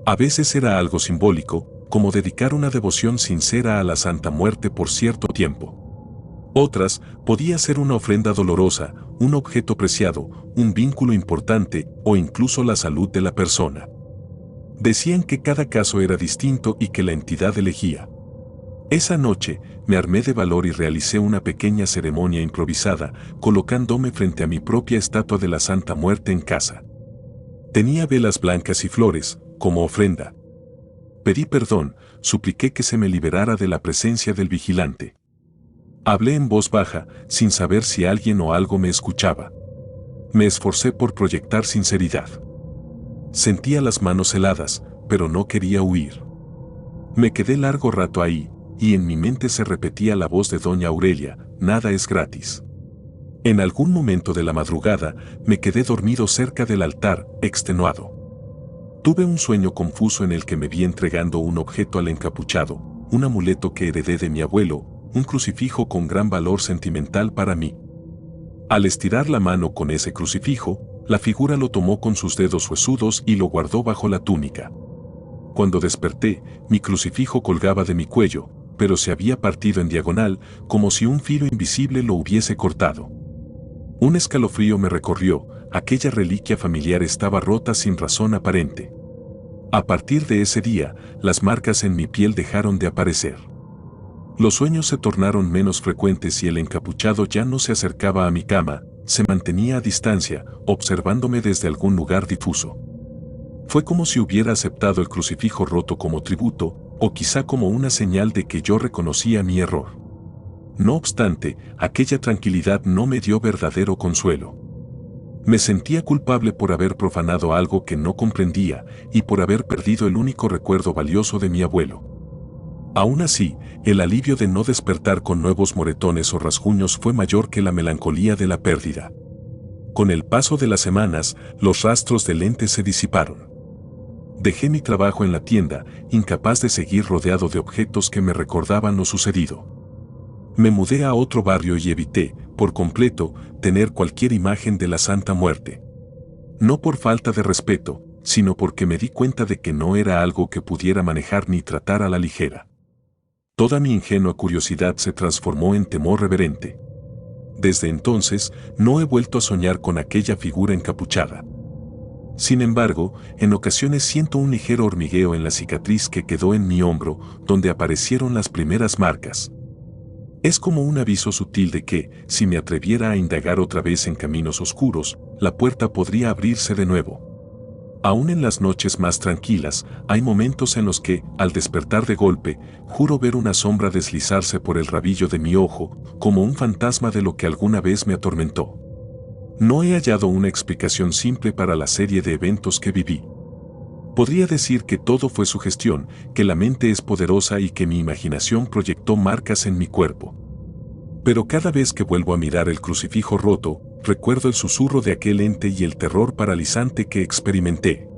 A veces era algo simbólico, como dedicar una devoción sincera a la Santa Muerte por cierto tiempo. Otras, podía ser una ofrenda dolorosa, un objeto preciado, un vínculo importante o incluso la salud de la persona. Decían que cada caso era distinto y que la entidad elegía. Esa noche, me armé de valor y realicé una pequeña ceremonia improvisada, colocándome frente a mi propia estatua de la Santa Muerte en casa. Tenía velas blancas y flores, como ofrenda. Pedí perdón, supliqué que se me liberara de la presencia del vigilante. Hablé en voz baja, sin saber si alguien o algo me escuchaba. Me esforcé por proyectar sinceridad. Sentía las manos heladas, pero no quería huir. Me quedé largo rato ahí, y en mi mente se repetía la voz de Doña Aurelia: nada es gratis. En algún momento de la madrugada, me quedé dormido cerca del altar, extenuado. Tuve un sueño confuso en el que me vi entregando un objeto al encapuchado, un amuleto que heredé de mi abuelo, un crucifijo con gran valor sentimental para mí. Al estirar la mano con ese crucifijo, la figura lo tomó con sus dedos huesudos y lo guardó bajo la túnica. Cuando desperté, mi crucifijo colgaba de mi cuello, pero se había partido en diagonal, como si un filo invisible lo hubiese cortado. Un escalofrío me recorrió, aquella reliquia familiar estaba rota sin razón aparente. A partir de ese día, las marcas en mi piel dejaron de aparecer. Los sueños se tornaron menos frecuentes y el encapuchado ya no se acercaba a mi cama, se mantenía a distancia, observándome desde algún lugar difuso. Fue como si hubiera aceptado el crucifijo roto como tributo, o quizá como una señal de que yo reconocía mi error. No obstante, aquella tranquilidad no me dio verdadero consuelo. Me sentía culpable por haber profanado algo que no comprendía y por haber perdido el único recuerdo valioso de mi abuelo. Aún así, el alivio de no despertar con nuevos moretones o rasguños fue mayor que la melancolía de la pérdida. Con el paso de las semanas, los rastros del ente se disiparon. Dejé mi trabajo en la tienda, incapaz de seguir rodeado de objetos que me recordaban lo sucedido. Me mudé a otro barrio y evité, por completo, tener cualquier imagen de la Santa Muerte. No por falta de respeto, sino porque me di cuenta de que no era algo que pudiera manejar ni tratar a la ligera. Toda mi ingenua curiosidad se transformó en temor reverente. Desde entonces, no he vuelto a soñar con aquella figura encapuchada. Sin embargo, en ocasiones siento un ligero hormigueo en la cicatriz que quedó en mi hombro, donde aparecieron las primeras marcas. Es como un aviso sutil de que, si me atreviera a indagar otra vez en caminos oscuros, la puerta podría abrirse de nuevo. Aún en las noches más tranquilas, hay momentos en los que, al despertar de golpe, juro ver una sombra deslizarse por el rabillo de mi ojo, como un fantasma de lo que alguna vez me atormentó. No he hallado una explicación simple para la serie de eventos que viví. Podría decir que todo fue sugestión, que la mente es poderosa y que mi imaginación proyectó marcas en mi cuerpo. Pero cada vez que vuelvo a mirar el crucifijo roto, recuerdo el susurro de aquel ente y el terror paralizante que experimenté.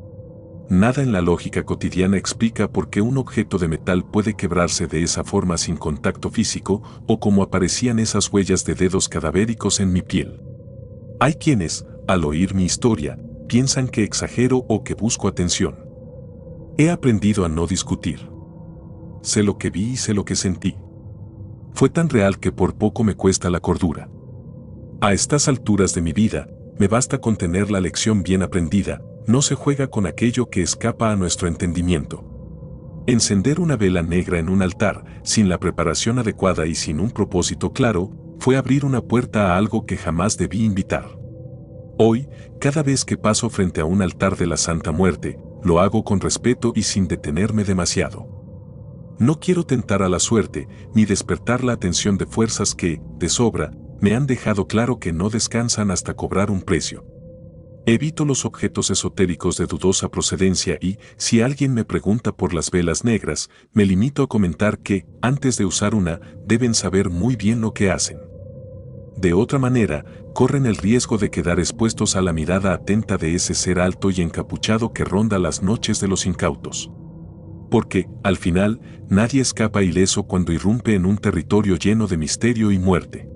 Nada en la lógica cotidiana explica por qué un objeto de metal puede quebrarse de esa forma sin contacto físico, o cómo aparecían esas huellas de dedos cadavéricos en mi piel. Hay quienes, al oír mi historia, piensan que exagero o que busco atención. He aprendido a no discutir. Sé lo que vi y sé lo que sentí. Fue tan real que por poco me cuesta la cordura. A estas alturas de mi vida, me basta con tener la lección bien aprendida, no se juega con aquello que escapa a nuestro entendimiento. Encender una vela negra en un altar, sin la preparación adecuada y sin un propósito claro, fue abrir una puerta a algo que jamás debí invitar. Hoy, cada vez que paso frente a un altar de la Santa Muerte, lo hago con respeto y sin detenerme demasiado. No quiero tentar a la suerte, ni despertar la atención de fuerzas que, de sobra, me han dejado claro que no descansan hasta cobrar un precio. Evito los objetos esotéricos de dudosa procedencia y, si alguien me pregunta por las velas negras, me limito a comentar que, antes de usar una, deben saber muy bien lo que hacen. De otra manera, corren el riesgo de quedar expuestos a la mirada atenta de ese ser alto y encapuchado que ronda las noches de los incautos. Porque, al final, nadie escapa ileso cuando irrumpe en un territorio lleno de misterio y muerte.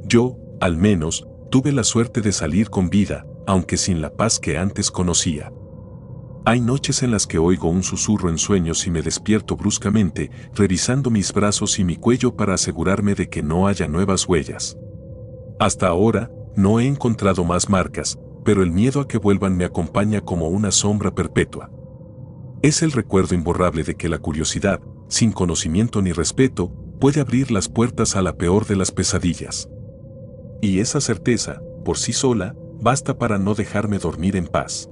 Yo, al menos, tuve la suerte de salir con vida, aunque sin la paz que antes conocía. Hay noches en las que oigo un susurro en sueños y me despierto bruscamente, revisando mis brazos y mi cuello para asegurarme de que no haya nuevas huellas. Hasta ahora, no he encontrado más marcas, pero el miedo a que vuelvan me acompaña como una sombra perpetua. Es el recuerdo imborrable de que la curiosidad, sin conocimiento ni respeto, puede abrir las puertas a la peor de las pesadillas. Y esa certeza, por sí sola, basta para no dejarme dormir en paz.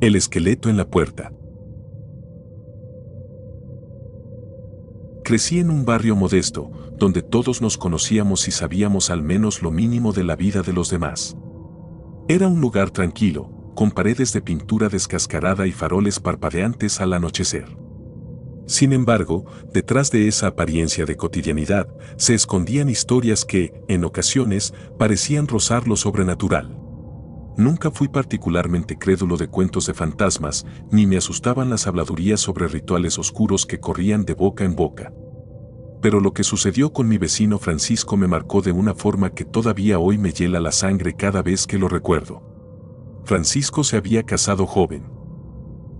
El esqueleto en la puerta. Crecí en un barrio modesto, donde todos nos conocíamos y sabíamos al menos lo mínimo de la vida de los demás. Era un lugar tranquilo, con paredes de pintura descascarada y faroles parpadeantes al anochecer. Sin embargo, detrás de esa apariencia de cotidianidad, se escondían historias que, en ocasiones, parecían rozar lo sobrenatural. Nunca fui particularmente crédulo de cuentos de fantasmas, ni me asustaban las habladurías sobre rituales oscuros que corrían de boca en boca. Pero lo que sucedió con mi vecino Francisco me marcó de una forma que todavía hoy me hiela la sangre cada vez que lo recuerdo. Francisco se había casado joven.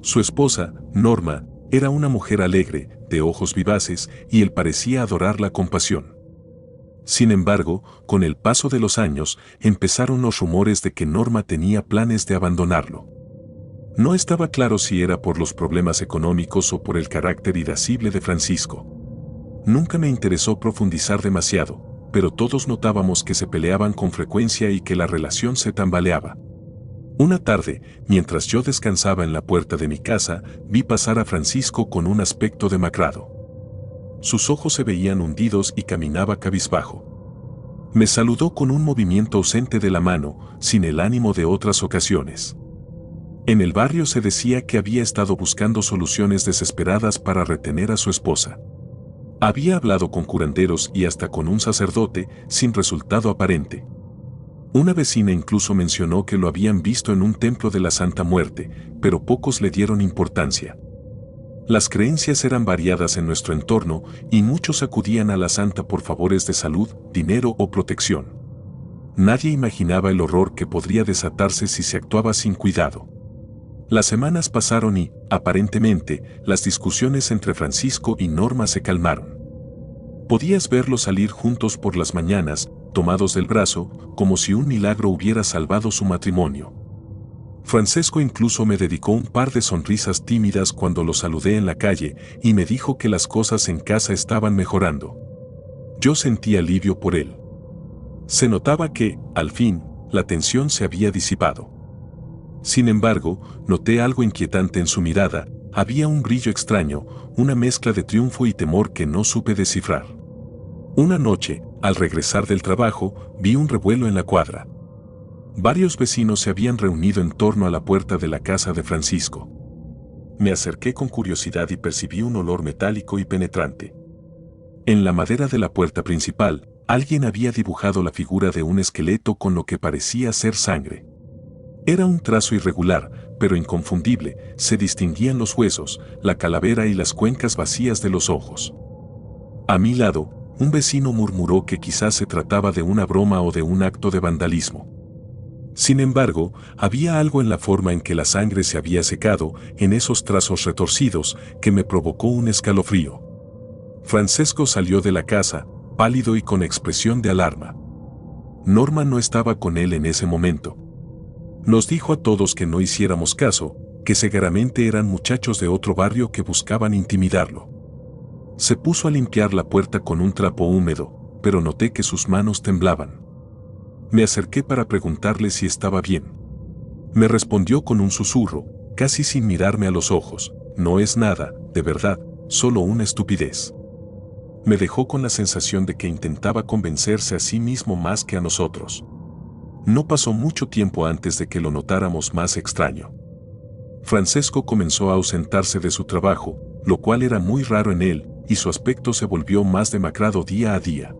Su esposa, Norma, era una mujer alegre, de ojos vivaces, y él parecía adorarla con pasión. Sin embargo, con el paso de los años, empezaron los rumores de que Norma tenía planes de abandonarlo. No estaba claro si era por los problemas económicos o por el carácter irascible de Francisco. Nunca me interesó profundizar demasiado, pero todos notábamos que se peleaban con frecuencia y que la relación se tambaleaba. Una tarde, mientras yo descansaba en la puerta de mi casa, vi pasar a Francisco con un aspecto demacrado. Sus ojos se veían hundidos y caminaba cabizbajo. Me saludó con un movimiento ausente de la mano, sin el ánimo de otras ocasiones. En el barrio se decía que había estado buscando soluciones desesperadas para retener a su esposa. Había hablado con curanderos y hasta con un sacerdote, sin resultado aparente. Una vecina incluso mencionó que lo habían visto en un templo de la Santa Muerte, pero pocos le dieron importancia. Las creencias eran variadas en nuestro entorno y muchos acudían a la santa por favores de salud, dinero o protección. Nadie imaginaba el horror que podría desatarse si se actuaba sin cuidado. Las semanas pasaron y, aparentemente, las discusiones entre Francisco y Norma se calmaron. Podías verlos salir juntos por las mañanas, tomados del brazo, como si un milagro hubiera salvado su matrimonio. Francisco incluso me dedicó un par de sonrisas tímidas cuando lo saludé en la calle y me dijo que las cosas en casa estaban mejorando. Yo sentí alivio por él. Se notaba que, al fin, la tensión se había disipado. Sin embargo, noté algo inquietante en su mirada, había un brillo extraño, una mezcla de triunfo y temor que no supe descifrar. Una noche, al regresar del trabajo, vi un revuelo en la cuadra. Varios vecinos se habían reunido en torno a la puerta de la casa de Francisco. Me acerqué con curiosidad y percibí un olor metálico y penetrante. En la madera de la puerta principal, alguien había dibujado la figura de un esqueleto con lo que parecía ser sangre. Era un trazo irregular, pero inconfundible, se distinguían los huesos, la calavera y las cuencas vacías de los ojos. A mi lado, un vecino murmuró que quizás se trataba de una broma o de un acto de vandalismo. Sin embargo, había algo en la forma en que la sangre se había secado, en esos trazos retorcidos, que me provocó un escalofrío. Francisco salió de la casa, pálido y con expresión de alarma. Norma no estaba con él en ese momento. Nos dijo a todos que no hiciéramos caso, que seguramente eran muchachos de otro barrio que buscaban intimidarlo. Se puso a limpiar la puerta con un trapo húmedo, pero noté que sus manos temblaban. Me acerqué para preguntarle si estaba bien. Me respondió con un susurro, casi sin mirarme a los ojos: no es nada, de verdad, solo una estupidez. Me dejó con la sensación de que intentaba convencerse a sí mismo más que a nosotros. No pasó mucho tiempo antes de que lo notáramos más extraño. Francisco comenzó a ausentarse de su trabajo, lo cual era muy raro en él, y su aspecto se volvió más demacrado día a día.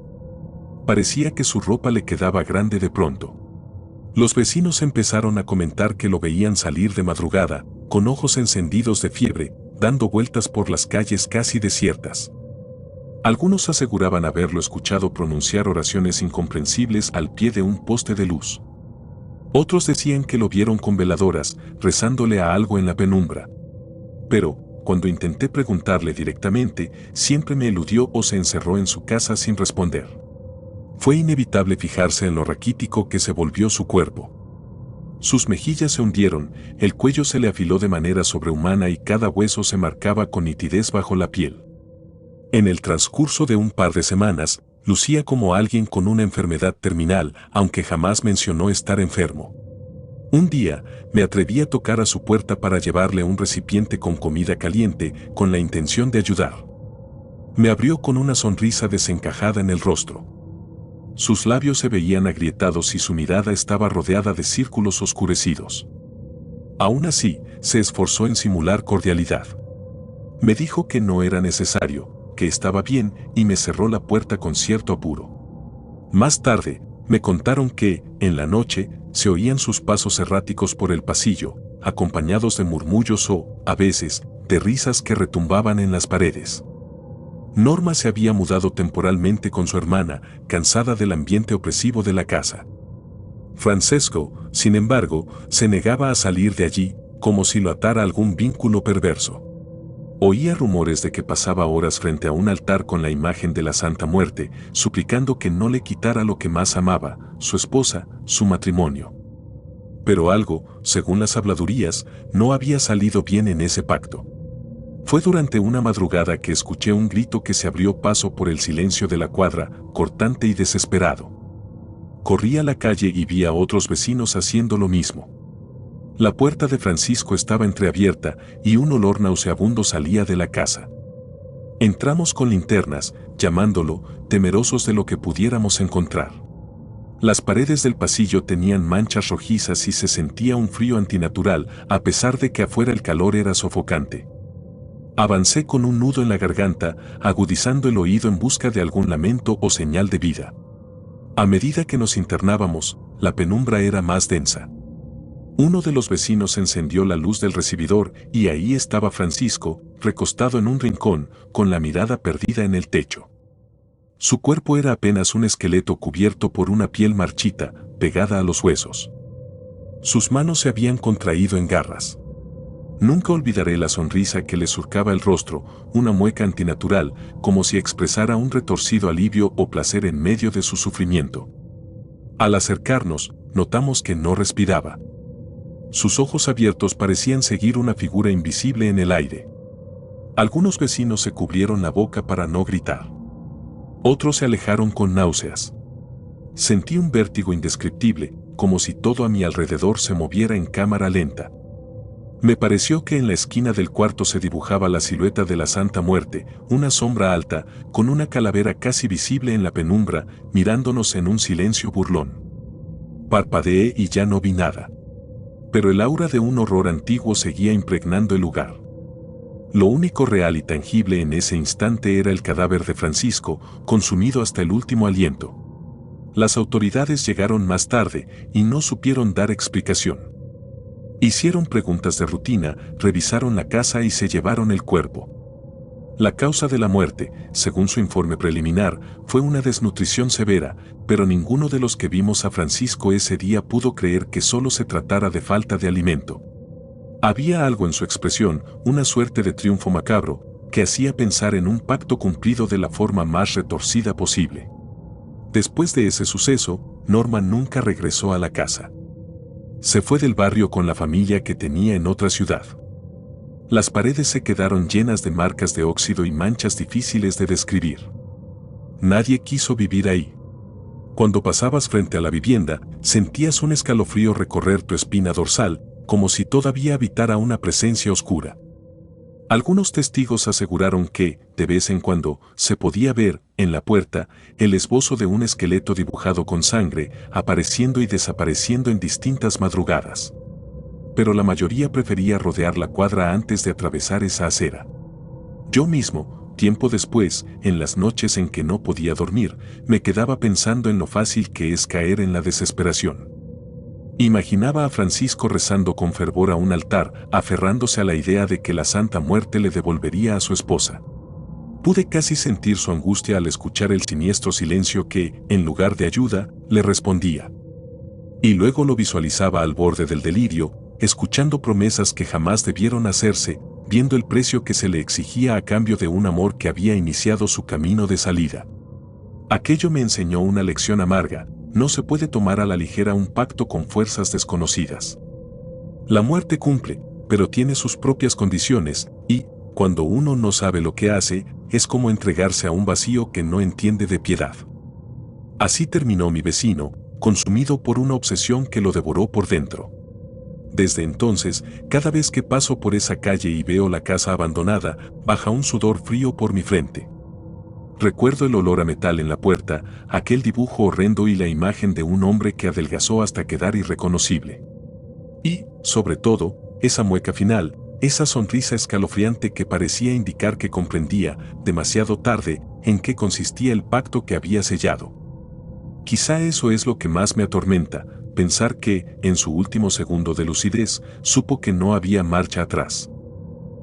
Parecía que su ropa le quedaba grande de pronto. Los vecinos empezaron a comentar que lo veían salir de madrugada, con ojos encendidos de fiebre, dando vueltas por las calles casi desiertas. Algunos aseguraban haberlo escuchado pronunciar oraciones incomprensibles al pie de un poste de luz. Otros decían que lo vieron con veladoras, rezándole a algo en la penumbra. Pero, cuando intenté preguntarle directamente, siempre me eludió o se encerró en su casa sin responder. Fue inevitable fijarse en lo raquítico que se volvió su cuerpo. Sus mejillas se hundieron, el cuello se le afiló de manera sobrehumana y cada hueso se marcaba con nitidez bajo la piel. En el transcurso de un par de semanas, lucía como alguien con una enfermedad terminal, aunque jamás mencionó estar enfermo. Un día, me atreví a tocar a su puerta para llevarle un recipiente con comida caliente, con la intención de ayudar. Me abrió con una sonrisa desencajada en el rostro. Sus labios se veían agrietados y su mirada estaba rodeada de círculos oscurecidos. Aún así, se esforzó en simular cordialidad. Me dijo que no era necesario, que estaba bien, y me cerró la puerta con cierto apuro. Más tarde, me contaron que, en la noche, se oían sus pasos erráticos por el pasillo, acompañados de murmullos o, a veces, de risas que retumbaban en las paredes. Norma se había mudado temporalmente con su hermana, cansada del ambiente opresivo de la casa. Francisco, sin embargo, se negaba a salir de allí, como si lo atara algún vínculo perverso. Oía rumores de que pasaba horas frente a un altar con la imagen de la Santa Muerte, suplicando que no le quitara lo que más amaba, su esposa, su matrimonio. Pero algo, según las habladurías, no había salido bien en ese pacto. Fue durante una madrugada que escuché un grito que se abrió paso por el silencio de la cuadra, cortante y desesperado. Corrí a la calle y vi a otros vecinos haciendo lo mismo. La puerta de Francisco estaba entreabierta y un olor nauseabundo salía de la casa. Entramos con linternas, llamándolo, temerosos de lo que pudiéramos encontrar. Las paredes del pasillo tenían manchas rojizas y se sentía un frío antinatural, a pesar de que afuera el calor era sofocante. Avancé con un nudo en la garganta, agudizando el oído en busca de algún lamento o señal de vida. A medida que nos internábamos, la penumbra era más densa. Uno de los vecinos encendió la luz del recibidor y ahí estaba Francisco, recostado en un rincón, con la mirada perdida en el techo. Su cuerpo era apenas un esqueleto cubierto por una piel marchita, pegada a los huesos. Sus manos se habían contraído en garras. Nunca olvidaré la sonrisa que le surcaba el rostro, una mueca antinatural, como si expresara un retorcido alivio o placer en medio de su sufrimiento. Al acercarnos, notamos que no respiraba. Sus ojos abiertos parecían seguir una figura invisible en el aire. Algunos vecinos se cubrieron la boca para no gritar. Otros se alejaron con náuseas. Sentí un vértigo indescriptible, como si todo a mi alrededor se moviera en cámara lenta. Me pareció que en la esquina del cuarto se dibujaba la silueta de la Santa Muerte, una sombra alta, con una calavera casi visible en la penumbra, mirándonos en un silencio burlón. Parpadeé y ya no vi nada. Pero el aura de un horror antiguo seguía impregnando el lugar. Lo único real y tangible en ese instante era el cadáver de Francisco, consumido hasta el último aliento. Las autoridades llegaron más tarde y no supieron dar explicación. Hicieron preguntas de rutina, revisaron la casa y se llevaron el cuerpo. La causa de la muerte, según su informe preliminar, fue una desnutrición severa, pero ninguno de los que vimos a Francisco ese día pudo creer que solo se tratara de falta de alimento. Había algo en su expresión, una suerte de triunfo macabro, que hacía pensar en un pacto cumplido de la forma más retorcida posible. Después de ese suceso, Norma nunca regresó a la casa. Se fue del barrio con la familia que tenía en otra ciudad. Las paredes se quedaron llenas de marcas de óxido y manchas difíciles de describir. Nadie quiso vivir ahí. Cuando pasabas frente a la vivienda, sentías un escalofrío recorrer tu espina dorsal, como si todavía habitara una presencia oscura. Algunos testigos aseguraron que, de vez en cuando, se podía ver, en la puerta, el esbozo de un esqueleto dibujado con sangre, apareciendo y desapareciendo en distintas madrugadas. Pero la mayoría prefería rodear la cuadra antes de atravesar esa acera. Yo mismo, tiempo después, en las noches en que no podía dormir, me quedaba pensando en lo fácil que es caer en la desesperación. Imaginaba a Francisco rezando con fervor a un altar, aferrándose a la idea de que la Santa Muerte le devolvería a su esposa. Pude casi sentir su angustia al escuchar el siniestro silencio que, en lugar de ayuda, le respondía. Y luego lo visualizaba al borde del delirio, escuchando promesas que jamás debieron hacerse, viendo el precio que se le exigía a cambio de un amor que había iniciado su camino de salida. Aquello me enseñó una lección amarga: no se puede tomar a la ligera un pacto con fuerzas desconocidas. La muerte cumple, pero tiene sus propias condiciones, y, cuando uno no sabe lo que hace, es como entregarse a un vacío que no entiende de piedad. Así terminó mi vecino, consumido por una obsesión que lo devoró por dentro. Desde entonces, cada vez que paso por esa calle y veo la casa abandonada, baja un sudor frío por mi frente. Recuerdo el olor a metal en la puerta, aquel dibujo horrendo y la imagen de un hombre que adelgazó hasta quedar irreconocible. Y, sobre todo, esa mueca final, esa sonrisa escalofriante que parecía indicar que comprendía, demasiado tarde, en qué consistía el pacto que había sellado. Quizá eso es lo que más me atormenta, pensar que, en su último segundo de lucidez, supo que no había marcha atrás.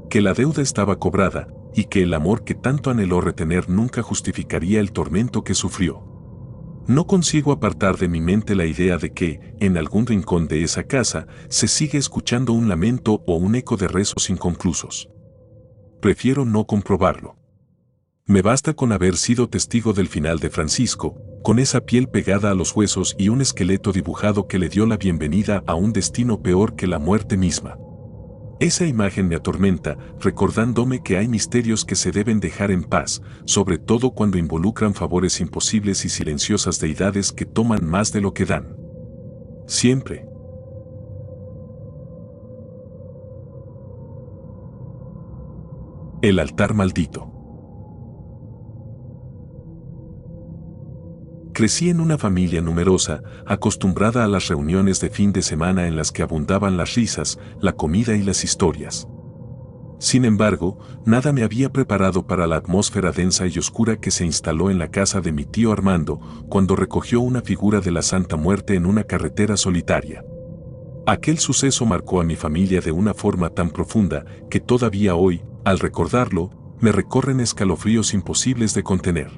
Que la deuda estaba cobrada, y que el amor que tanto anheló retener nunca justificaría el tormento que sufrió. No consigo apartar de mi mente la idea de que, en algún rincón de esa casa, se sigue escuchando un lamento o un eco de rezos inconclusos. Prefiero no comprobarlo. Me basta con haber sido testigo del final de Francisco, con esa piel pegada a los huesos y un esqueleto dibujado que le dio la bienvenida a un destino peor que la muerte misma. Esa imagen me atormenta, recordándome que hay misterios que se deben dejar en paz, sobre todo cuando involucran favores imposibles y silenciosas deidades que toman más de lo que dan. Siempre. El altar maldito. Crecí en una familia numerosa, acostumbrada a las reuniones de fin de semana en las que abundaban las risas, la comida y las historias. Sin embargo, nada me había preparado para la atmósfera densa y oscura que se instaló en la casa de mi tío Armando cuando recogió una figura de la Santa Muerte en una carretera solitaria. Aquel suceso marcó a mi familia de una forma tan profunda que todavía hoy, al recordarlo, me recorren escalofríos imposibles de contener.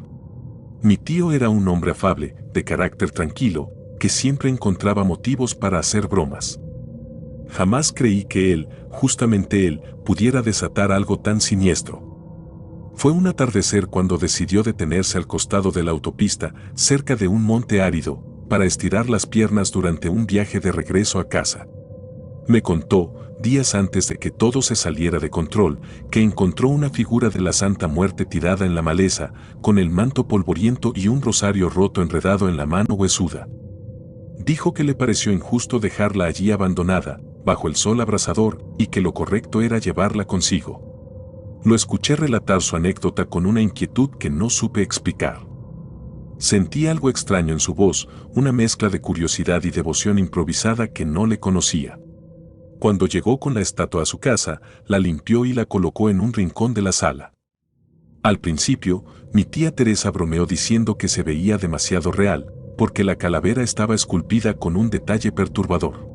Mi tío era un hombre afable, de carácter tranquilo, que siempre encontraba motivos para hacer bromas. Jamás creí que él, justamente él, pudiera desatar algo tan siniestro. Fue un atardecer cuando decidió detenerse al costado de la autopista, cerca de un monte árido, para estirar las piernas durante un viaje de regreso a casa. Me contó, días antes de que todo se saliera de control, que encontró una figura de la Santa Muerte tirada en la maleza, con el manto polvoriento y un rosario roto enredado en la mano huesuda. Dijo que le pareció injusto dejarla allí abandonada, bajo el sol abrasador, y que lo correcto era llevarla consigo. Lo escuché relatar su anécdota con una inquietud que no supe explicar. Sentí algo extraño en su voz, una mezcla de curiosidad y devoción improvisada que no le conocía. Cuando llegó con la estatua a su casa, la limpió y la colocó en un rincón de la sala. Al principio, mi tía Teresa bromeó diciendo que se veía demasiado real, porque la calavera estaba esculpida con un detalle perturbador.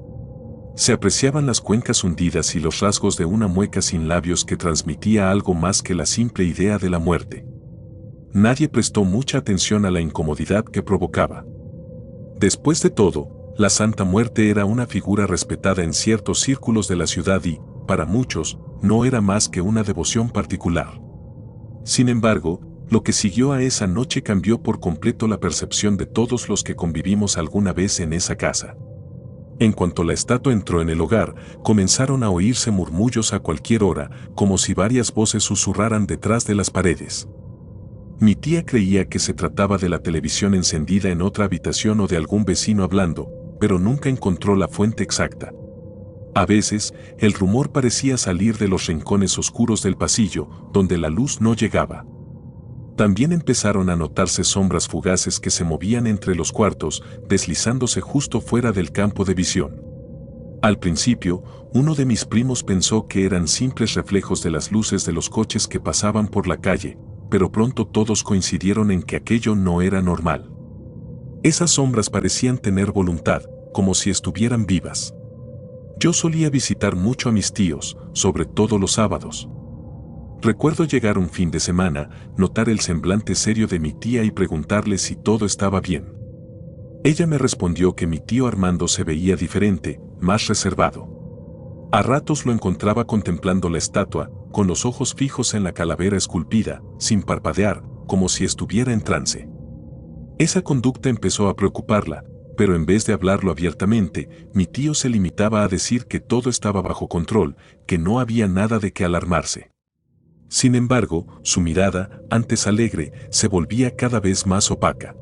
Se apreciaban las cuencas hundidas y los rasgos de una mueca sin labios que transmitía algo más que la simple idea de la muerte. Nadie prestó mucha atención a la incomodidad que provocaba. Después de todo, la Santa Muerte era una figura respetada en ciertos círculos de la ciudad y, para muchos, no era más que una devoción particular. Sin embargo, lo que siguió a esa noche cambió por completo la percepción de todos los que convivimos alguna vez en esa casa. En cuanto la estatua entró en el hogar, comenzaron a oírse murmullos a cualquier hora, como si varias voces susurraran detrás de las paredes. Mi tía creía que se trataba de la televisión encendida en otra habitación o de algún vecino hablando, pero nunca encontró la fuente exacta. A veces, el rumor parecía salir de los rincones oscuros del pasillo, donde la luz no llegaba. También empezaron a notarse sombras fugaces que se movían entre los cuartos, deslizándose justo fuera del campo de visión. Al principio, uno de mis primos pensó que eran simples reflejos de las luces de los coches que pasaban por la calle, pero pronto todos coincidieron en que aquello no era normal. Esas sombras parecían tener voluntad, como si estuvieran vivas. Yo solía visitar mucho a mis tíos, sobre todo los sábados. Recuerdo llegar un fin de semana, notar el semblante serio de mi tía y preguntarle si todo estaba bien. Ella me respondió que mi tío Armando se veía diferente, más reservado. A ratos lo encontraba contemplando la estatua, con los ojos fijos en la calavera esculpida, sin parpadear, como si estuviera en trance. Esa conducta empezó a preocuparla, pero en vez de hablarlo abiertamente, mi tío se limitaba a decir que todo estaba bajo control, que no había nada de qué alarmarse. Sin embargo, su mirada, antes alegre, se volvía cada vez más opaca.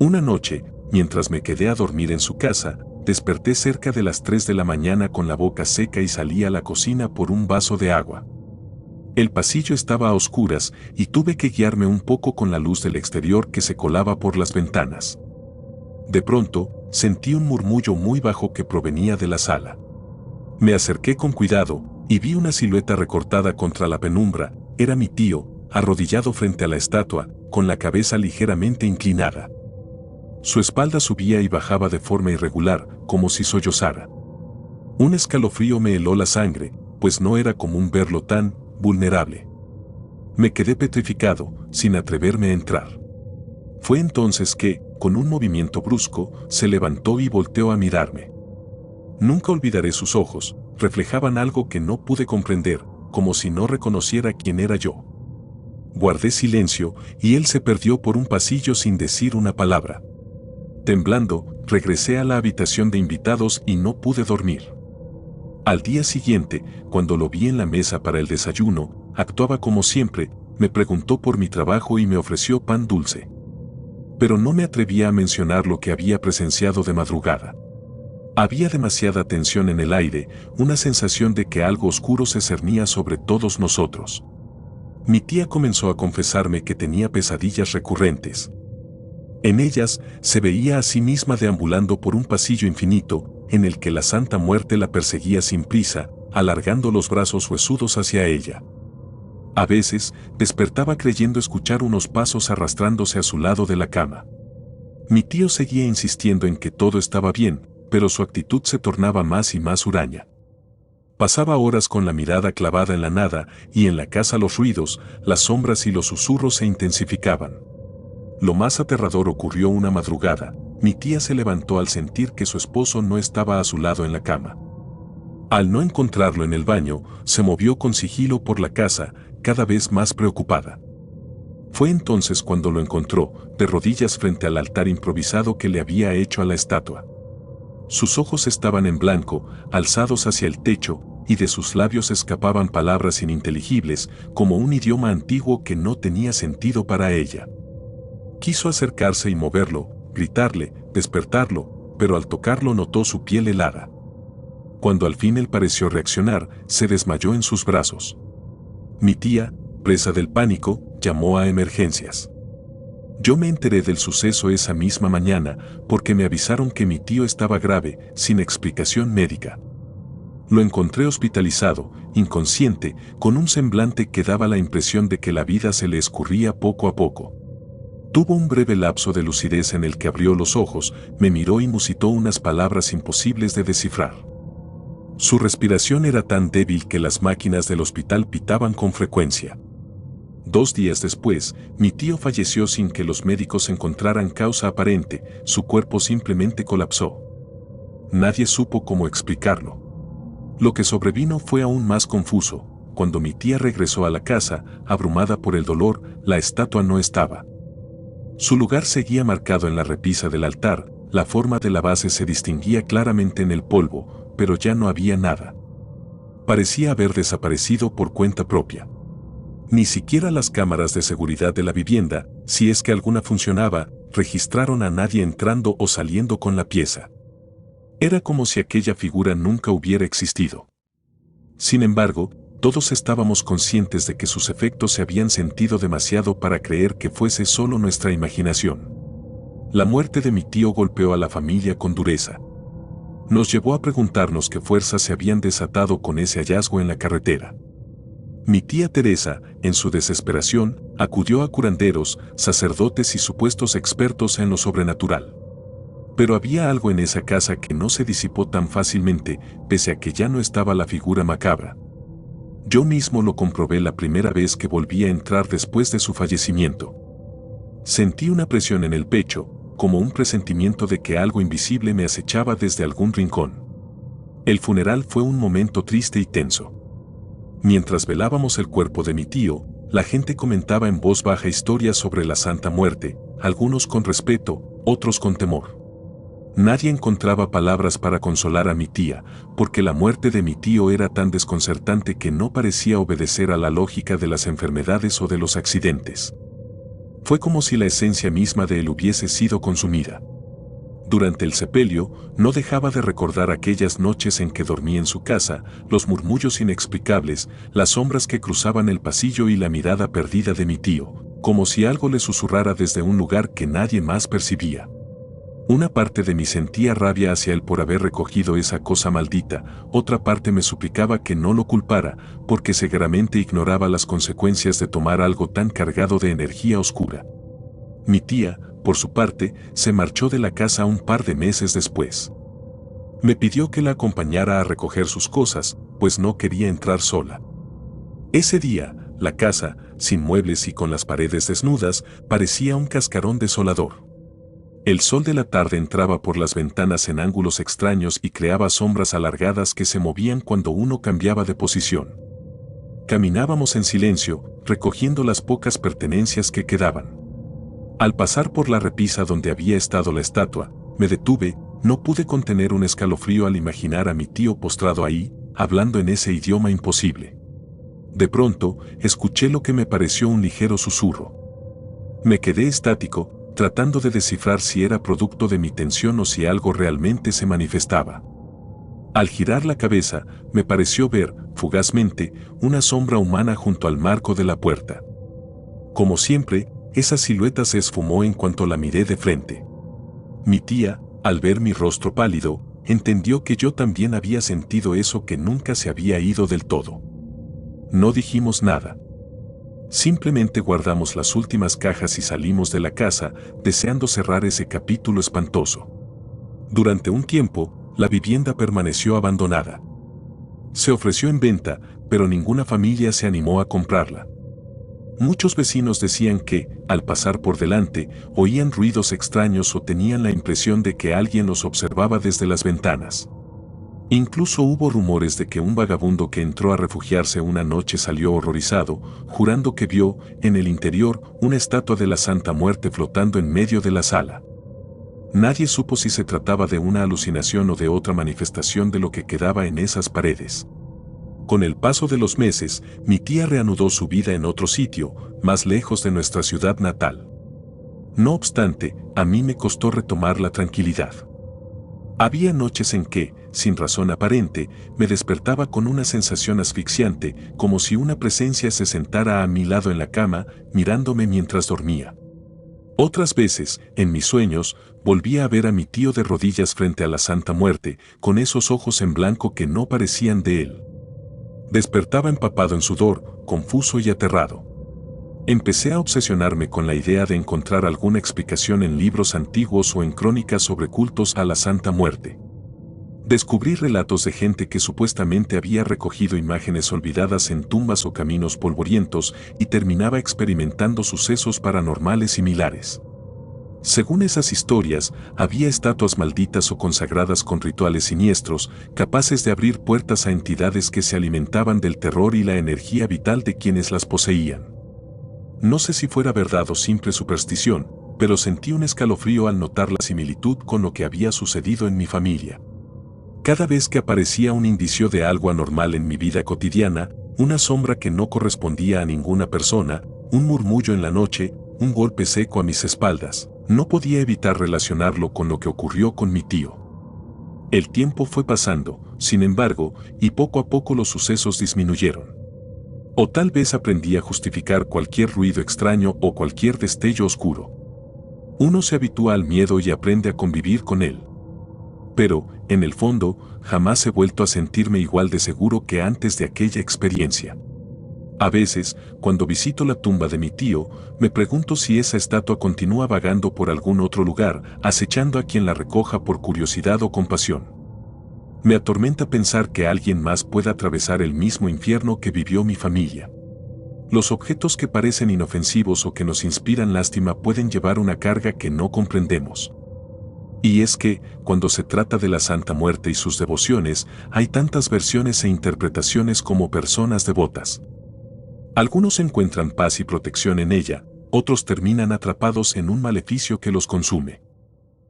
Una noche, mientras me quedé a dormir en su casa, desperté cerca de las 3 de la mañana con la boca seca y salí a la cocina por un vaso de agua. El pasillo estaba a oscuras y tuve que guiarme un poco con la luz del exterior que se colaba por las ventanas. De pronto, sentí un murmullo muy bajo que provenía de la sala. Me acerqué con cuidado y vi una silueta recortada contra la penumbra. Era mi tío, arrodillado frente a la estatua, con la cabeza ligeramente inclinada. Su espalda subía y bajaba de forma irregular, como si sollozara. Un escalofrío me heló la sangre, pues no era común verlo tan vulnerable. Me quedé petrificado, sin atreverme a entrar. Fue entonces que, con un movimiento brusco, se levantó y volteó a mirarme. Nunca olvidaré sus ojos, reflejaban algo que no pude comprender, como si no reconociera quién era yo. Guardé silencio, y él se perdió por un pasillo sin decir una palabra. Temblando, regresé a la habitación de invitados y no pude dormir. Al día siguiente, cuando lo vi en la mesa para el desayuno, actuaba como siempre, me preguntó por mi trabajo y me ofreció pan dulce. Pero no me atrevía a mencionar lo que había presenciado de madrugada. Había demasiada tensión en el aire, una sensación de que algo oscuro se cernía sobre todos nosotros. Mi tía comenzó a confesarme que tenía pesadillas recurrentes. En ellas, se veía a sí misma deambulando por un pasillo infinito, en el que la Santa Muerte la perseguía sin prisa, alargando los brazos huesudos hacia ella. A veces, despertaba creyendo escuchar unos pasos arrastrándose a su lado de la cama. Mi tío seguía insistiendo en que todo estaba bien, pero su actitud se tornaba más y más huraña. Pasaba horas con la mirada clavada en la nada, y en la casa los ruidos, las sombras y los susurros se intensificaban. Lo más aterrador ocurrió una madrugada. Mi tía se levantó al sentir que su esposo no estaba a su lado en la cama. Al no encontrarlo en el baño, se movió con sigilo por la casa, cada vez más preocupada. Fue entonces cuando lo encontró, de rodillas frente al altar improvisado que le había hecho a la estatua. Sus ojos estaban en blanco, alzados hacia el techo, y de sus labios escapaban palabras ininteligibles, como un idioma antiguo que no tenía sentido para ella. Quiso acercarse y moverlo, gritarle, despertarlo, pero al tocarlo notó su piel helada. Cuando al fin él pareció reaccionar, se desmayó en sus brazos. Mi tía, presa del pánico, llamó a emergencias. Yo me enteré del suceso esa misma mañana porque me avisaron que mi tío estaba grave, sin explicación médica. Lo encontré hospitalizado, inconsciente, con un semblante que daba la impresión de que la vida se le escurría poco a poco. Tuvo un breve lapso de lucidez en el que abrió los ojos, me miró y musitó unas palabras imposibles de descifrar. Su respiración era tan débil que las máquinas del hospital pitaban con frecuencia. 2 días después, mi tío falleció sin que los médicos encontraran causa aparente, su cuerpo simplemente colapsó. Nadie supo cómo explicarlo. Lo que sobrevino fue aún más confuso. Cuando mi tía regresó a la casa, abrumada por el dolor, la estatua no estaba. Su lugar seguía marcado en la repisa del altar, la forma de la base se distinguía claramente en el polvo, pero ya no había nada. Parecía haber desaparecido por cuenta propia. Ni siquiera las cámaras de seguridad de la vivienda, si es que alguna funcionaba, registraron a nadie entrando o saliendo con la pieza. Era como si aquella figura nunca hubiera existido. Sin embargo, todos estábamos conscientes de que sus efectos se habían sentido demasiado para creer que fuese solo nuestra imaginación. La muerte de mi tío golpeó a la familia con dureza. Nos llevó a preguntarnos qué fuerzas se habían desatado con ese hallazgo en la carretera. Mi tía Teresa, en su desesperación, acudió a curanderos, sacerdotes y supuestos expertos en lo sobrenatural. Pero había algo en esa casa que no se disipó tan fácilmente, pese a que ya no estaba la figura macabra. Yo mismo lo comprobé la primera vez que volví a entrar después de su fallecimiento. Sentí una presión en el pecho, como un presentimiento de que algo invisible me acechaba desde algún rincón. El funeral fue un momento triste y tenso. Mientras velábamos el cuerpo de mi tío, la gente comentaba en voz baja historias sobre la Santa Muerte, algunos con respeto, otros con temor. Nadie encontraba palabras para consolar a mi tía, porque la muerte de mi tío era tan desconcertante que no parecía obedecer a la lógica de las enfermedades o de los accidentes. Fue como si la esencia misma de él hubiese sido consumida. Durante el sepelio, no dejaba de recordar aquellas noches en que dormí en su casa, los murmullos inexplicables, las sombras que cruzaban el pasillo y la mirada perdida de mi tío, como si algo le susurrara desde un lugar que nadie más percibía. Una parte de mí sentía rabia hacia él por haber recogido esa cosa maldita, otra parte me suplicaba que no lo culpara, porque seguramente ignoraba las consecuencias de tomar algo tan cargado de energía oscura. Mi tía, por su parte, se marchó de la casa un par de meses después. Me pidió que la acompañara a recoger sus cosas, pues no quería entrar sola. Ese día, la casa, sin muebles y con las paredes desnudas, parecía un cascarón desolador. El sol de la tarde entraba por las ventanas en ángulos extraños y creaba sombras alargadas que se movían cuando uno cambiaba de posición. Caminábamos en silencio, recogiendo las pocas pertenencias que quedaban. Al pasar por la repisa donde había estado la estatua, me detuve, no pude contener un escalofrío al imaginar a mi tío postrado ahí, hablando en ese idioma imposible. De pronto, escuché lo que me pareció un ligero susurro. Me quedé estático, tratando de descifrar si era producto de mi tensión o si algo realmente se manifestaba. Al girar la cabeza, me pareció ver, fugazmente, una sombra humana junto al marco de la puerta. Como siempre, esa silueta se esfumó en cuanto la miré de frente. Mi tía, al ver mi rostro pálido, entendió que yo también había sentido eso que nunca se había ido del todo. No dijimos nada. Simplemente guardamos las últimas cajas y salimos de la casa, deseando cerrar ese capítulo espantoso. Durante un tiempo, la vivienda permaneció abandonada. Se ofreció en venta, pero ninguna familia se animó a comprarla. Muchos vecinos decían que, al pasar por delante, oían ruidos extraños o tenían la impresión de que alguien los observaba desde las ventanas. Incluso hubo rumores de que un vagabundo que entró a refugiarse una noche salió horrorizado, jurando que vio, en el interior, una estatua de la Santa Muerte flotando en medio de la sala. Nadie supo si se trataba de una alucinación o de otra manifestación de lo que quedaba en esas paredes. Con el paso de los meses, mi tía reanudó su vida en otro sitio, más lejos de nuestra ciudad natal. No obstante, a mí me costó retomar la tranquilidad. Había noches en que, sin razón aparente, me despertaba con una sensación asfixiante, como si una presencia se sentara a mi lado en la cama, mirándome mientras dormía. Otras veces, en mis sueños, volvía a ver a mi tío de rodillas frente a la Santa Muerte, con esos ojos en blanco que no parecían de él. Despertaba empapado en sudor, confuso y aterrado. Empecé a obsesionarme con la idea de encontrar alguna explicación en libros antiguos o en crónicas sobre cultos a la Santa Muerte. Descubrí relatos de gente que supuestamente había recogido imágenes olvidadas en tumbas o caminos polvorientos y terminaba experimentando sucesos paranormales similares. Según esas historias, había estatuas malditas o consagradas con rituales siniestros, capaces de abrir puertas a entidades que se alimentaban del terror y la energía vital de quienes las poseían. No sé si fuera verdad o simple superstición, pero sentí un escalofrío al notar la similitud con lo que había sucedido en mi familia. Cada vez que aparecía un indicio de algo anormal en mi vida cotidiana, una sombra que no correspondía a ninguna persona, un murmullo en la noche, un golpe seco a mis espaldas, no podía evitar relacionarlo con lo que ocurrió con mi tío. El tiempo fue pasando, sin embargo, y poco a poco los sucesos disminuyeron. O tal vez aprendí a justificar cualquier ruido extraño o cualquier destello oscuro. Uno se habitúa al miedo y aprende a convivir con él. Pero, en el fondo, jamás he vuelto a sentirme igual de seguro que antes de aquella experiencia. A veces, cuando visito la tumba de mi tío, me pregunto si esa estatua continúa vagando por algún otro lugar, acechando a quien la recoja por curiosidad o compasión. Me atormenta pensar que alguien más pueda atravesar el mismo infierno que vivió mi familia. Los objetos que parecen inofensivos o que nos inspiran lástima pueden llevar una carga que no comprendemos. Y es que, cuando se trata de la Santa Muerte y sus devociones, hay tantas versiones e interpretaciones como personas devotas. Algunos encuentran paz y protección en ella, otros terminan atrapados en un maleficio que los consume.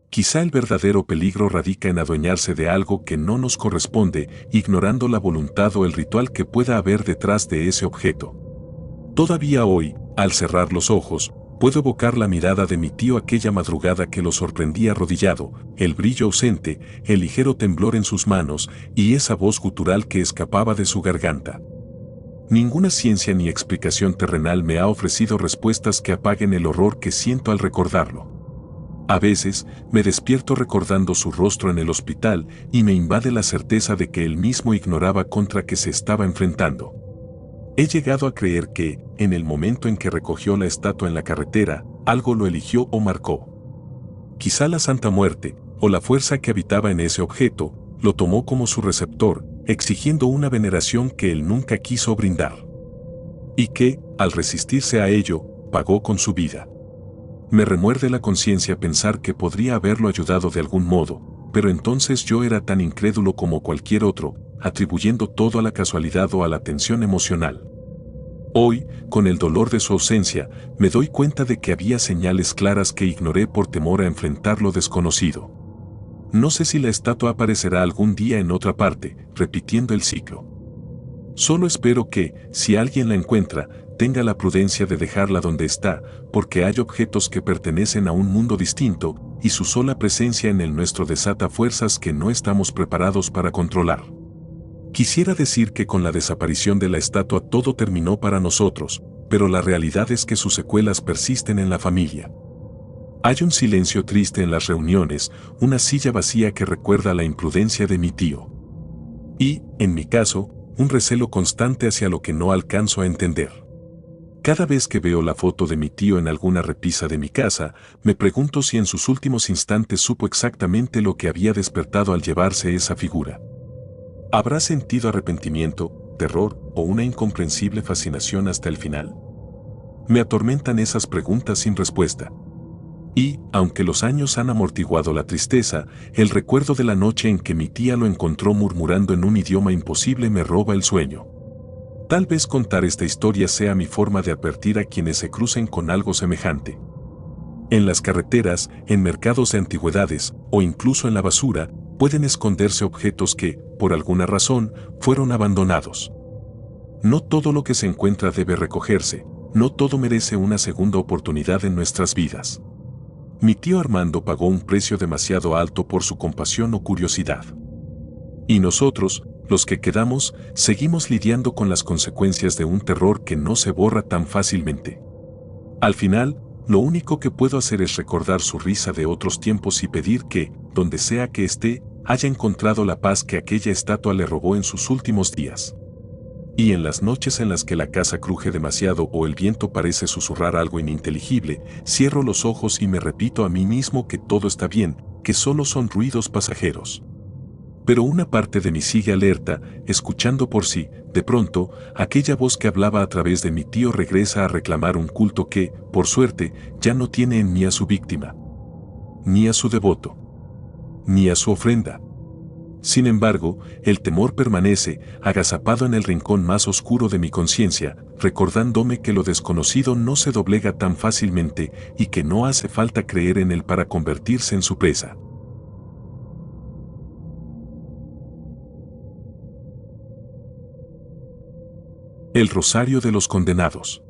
Quizá el verdadero peligro radica en adueñarse de algo que no nos corresponde, ignorando la voluntad o el ritual que pueda haber detrás de ese objeto. Todavía hoy, al cerrar los ojos, puedo evocar la mirada de mi tío aquella madrugada que lo sorprendí arrodillado, el brillo ausente, el ligero temblor en sus manos y esa voz gutural que escapaba de su garganta. Ninguna ciencia ni explicación terrenal me ha ofrecido respuestas que apaguen el horror que siento al recordarlo. A veces, me despierto recordando su rostro en el hospital y me invade la certeza de que él mismo ignoraba contra qué se estaba enfrentando. He llegado a creer que, en el momento en que recogió la estatua en la carretera, algo lo eligió o marcó. Quizá la Santa Muerte, o la fuerza que habitaba en ese objeto, lo tomó como su receptor, exigiendo una veneración que él nunca quiso brindar. Y que, al resistirse a ello, pagó con su vida. Me remuerde la conciencia pensar que podría haberlo ayudado de algún modo, pero entonces yo era tan incrédulo como cualquier otro, atribuyendo todo a la casualidad o a la tensión emocional. Hoy, con el dolor de su ausencia, me doy cuenta de que había señales claras que ignoré por temor a enfrentar lo desconocido. No sé si la estatua aparecerá algún día en otra parte, repitiendo el ciclo. Solo espero que, si alguien la encuentra, tenga la prudencia de dejarla donde está, porque hay objetos que pertenecen a un mundo distinto, y su sola presencia en el nuestro desata fuerzas que no estamos preparados para controlar. Quisiera decir que con la desaparición de la estatua todo terminó para nosotros, pero la realidad es que sus secuelas persisten en la familia. Hay un silencio triste en las reuniones, una silla vacía que recuerda la imprudencia de mi tío. Y, en mi caso, un recelo constante hacia lo que no alcanzo a entender. Cada vez que veo la foto de mi tío en alguna repisa de mi casa, me pregunto si en sus últimos instantes supo exactamente lo que había despertado al llevarse esa figura. ¿Habrá sentido arrepentimiento, terror o una incomprensible fascinación hasta el final? Me atormentan esas preguntas sin respuesta. Y, aunque los años han amortiguado la tristeza, el recuerdo de la noche en que mi tía lo encontró murmurando en un idioma imposible me roba el sueño. Tal vez contar esta historia sea mi forma de advertir a quienes se crucen con algo semejante. En las carreteras, en mercados de antigüedades o incluso en la basura, pueden esconderse objetos que, por alguna razón, fueron abandonados. No todo lo que se encuentra debe recogerse, no todo merece una segunda oportunidad en nuestras vidas. Mi tío Armando pagó un precio demasiado alto por su compasión o curiosidad. Y nosotros, los que quedamos, seguimos lidiando con las consecuencias de un terror que no se borra tan fácilmente. Al final, lo único que puedo hacer es recordar su risa de otros tiempos y pedir que, donde sea que esté, haya encontrado la paz que aquella estatua le robó en sus últimos días. Y en las noches en las que la casa cruje demasiado o el viento parece susurrar algo ininteligible, cierro los ojos y me repito a mí mismo que todo está bien, que solo son ruidos pasajeros. Pero una parte de mí sigue alerta, escuchando por sí, de pronto, aquella voz que hablaba a través de mi tío regresa a reclamar un culto que, por suerte, ya no tiene en mí a su víctima, ni a su devoto, ni a su ofrenda. Sin embargo, el temor permanece, agazapado en el rincón más oscuro de mi conciencia, recordándome que lo desconocido no se doblega tan fácilmente y que no hace falta creer en él para convertirse en su presa. El Rosario de los Condenados.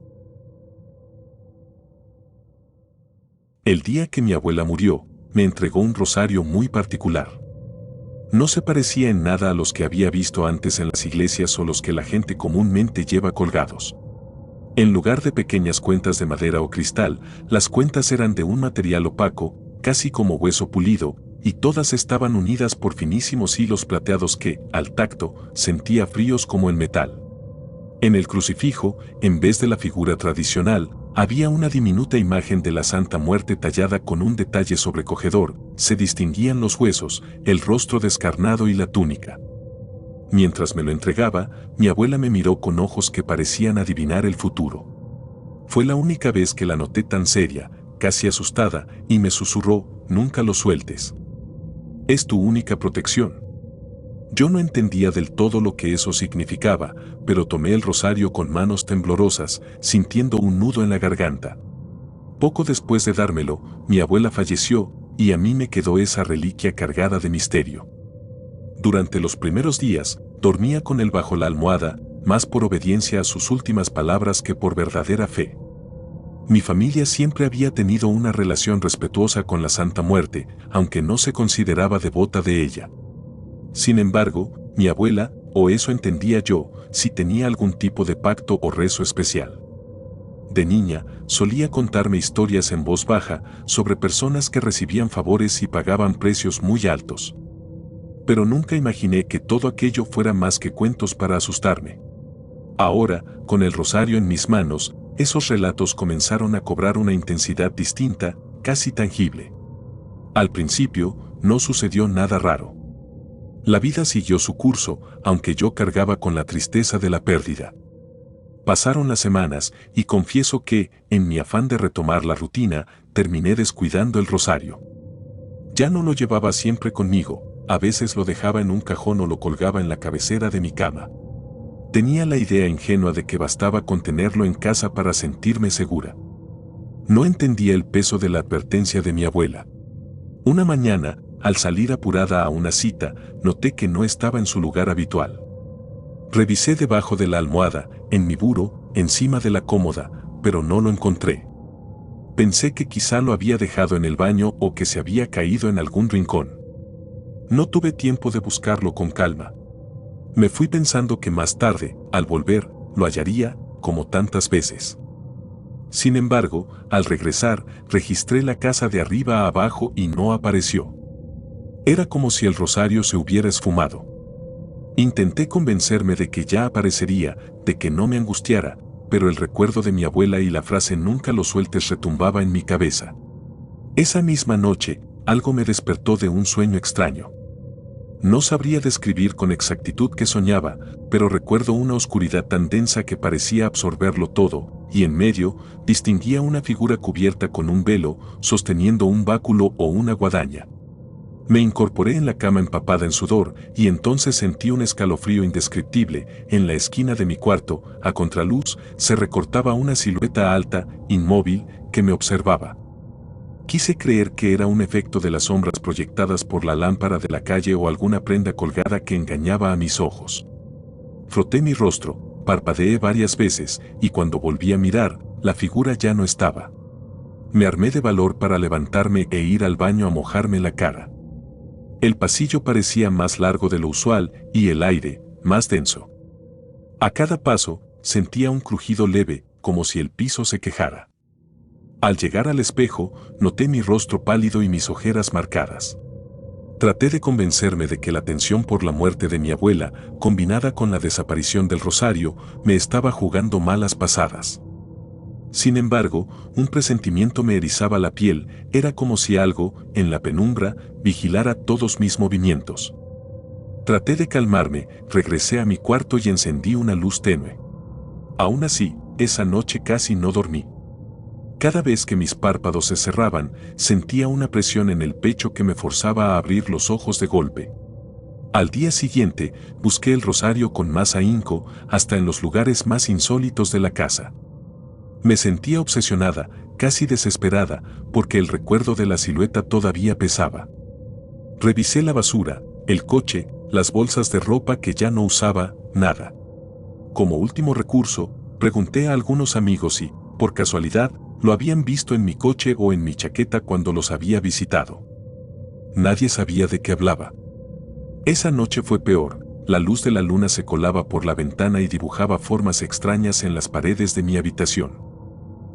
El día que mi abuela murió, me entregó un rosario muy particular. No se parecía en nada a los que había visto antes en las iglesias o los que la gente comúnmente lleva colgados. En lugar de pequeñas cuentas de madera o cristal, las cuentas eran de un material opaco, casi como hueso pulido, y todas estaban unidas por finísimos hilos plateados que, al tacto, sentía fríos como el metal. En el crucifijo, en vez de la figura tradicional, había una diminuta imagen de la Santa Muerte tallada con un detalle sobrecogedor, se distinguían los huesos, el rostro descarnado y la túnica. Mientras me lo entregaba, mi abuela me miró con ojos que parecían adivinar el futuro. Fue la única vez que la noté tan seria, casi asustada, y me susurró, «Nunca lo sueltes. Es tu única protección». Yo no entendía del todo lo que eso significaba, pero tomé el rosario con manos temblorosas, sintiendo un nudo en la garganta. Poco después de dármelo, mi abuela falleció, y a mí me quedó esa reliquia cargada de misterio. Durante los primeros días, dormía con él bajo la almohada, más por obediencia a sus últimas palabras que por verdadera fe. Mi familia siempre había tenido una relación respetuosa con la Santa Muerte, aunque no se consideraba devota de ella. Sin embargo, mi abuela, o eso entendía yo, sí tenía algún tipo de pacto o rezo especial. De niña, solía contarme historias en voz baja sobre personas que recibían favores y pagaban precios muy altos. Pero nunca imaginé que todo aquello fuera más que cuentos para asustarme. Ahora, con el rosario en mis manos, esos relatos comenzaron a cobrar una intensidad distinta, casi tangible. Al principio, no sucedió nada raro. La vida siguió su curso, aunque yo cargaba con la tristeza de la pérdida. Pasaron las semanas, y confieso que, en mi afán de retomar la rutina, terminé descuidando el rosario. Ya no lo llevaba siempre conmigo, a veces lo dejaba en un cajón o lo colgaba en la cabecera de mi cama. Tenía la idea ingenua de que bastaba con tenerlo en casa para sentirme segura. No entendía el peso de la advertencia de mi abuela. Una mañana, al salir apurada a una cita, noté que no estaba en su lugar habitual. Revisé debajo de la almohada, en mi buró, encima de la cómoda, pero no lo encontré. Pensé que quizá lo había dejado en el baño o que se había caído en algún rincón. No tuve tiempo de buscarlo con calma. Me fui pensando que más tarde, al volver, lo hallaría, como tantas veces. Sin embargo, al regresar, registré la casa de arriba a abajo y no apareció. Era como si el rosario se hubiera esfumado. Intenté convencerme de que ya aparecería, de que no me angustiara, pero el recuerdo de mi abuela y la frase "nunca lo sueltes" retumbaba en mi cabeza. Esa misma noche, algo me despertó de un sueño extraño. No sabría describir con exactitud qué soñaba, pero recuerdo una oscuridad tan densa que parecía absorberlo todo, y en medio, distinguía una figura cubierta con un velo, sosteniendo un báculo o una guadaña. Me incorporé en la cama empapada en sudor, y entonces sentí un escalofrío indescriptible. En la esquina de mi cuarto, a contraluz, se recortaba una silueta alta, inmóvil, que me observaba. Quise creer que era un efecto de las sombras proyectadas por la lámpara de la calle o alguna prenda colgada que engañaba a mis ojos. Froté mi rostro, parpadeé varias veces, y cuando volví a mirar, la figura ya no estaba. Me armé de valor para levantarme e ir al baño a mojarme la cara. El pasillo parecía más largo de lo usual y el aire, más denso. A cada paso, sentía un crujido leve, como si el piso se quejara. Al llegar al espejo, noté mi rostro pálido y mis ojeras marcadas. Traté de convencerme de que la tensión por la muerte de mi abuela, combinada con la desaparición del rosario, me estaba jugando malas pasadas. Sin embargo, un presentimiento me erizaba la piel, era como si algo, en la penumbra, vigilara todos mis movimientos. Traté de calmarme, regresé a mi cuarto y encendí una luz tenue. Aún así, esa noche casi no dormí. Cada vez que mis párpados se cerraban, sentía una presión en el pecho que me forzaba a abrir los ojos de golpe. Al día siguiente, busqué el rosario con más ahínco, hasta en los lugares más insólitos de la casa. Me sentía obsesionada, casi desesperada, porque el recuerdo de la silueta todavía pesaba. Revisé la basura, el coche, las bolsas de ropa que ya no usaba, nada. Como último recurso, pregunté a algunos amigos si, por casualidad, lo habían visto en mi coche o en mi chaqueta cuando los había visitado. Nadie sabía de qué hablaba. Esa noche fue peor. La luz de la luna se colaba por la ventana y dibujaba formas extrañas en las paredes de mi habitación.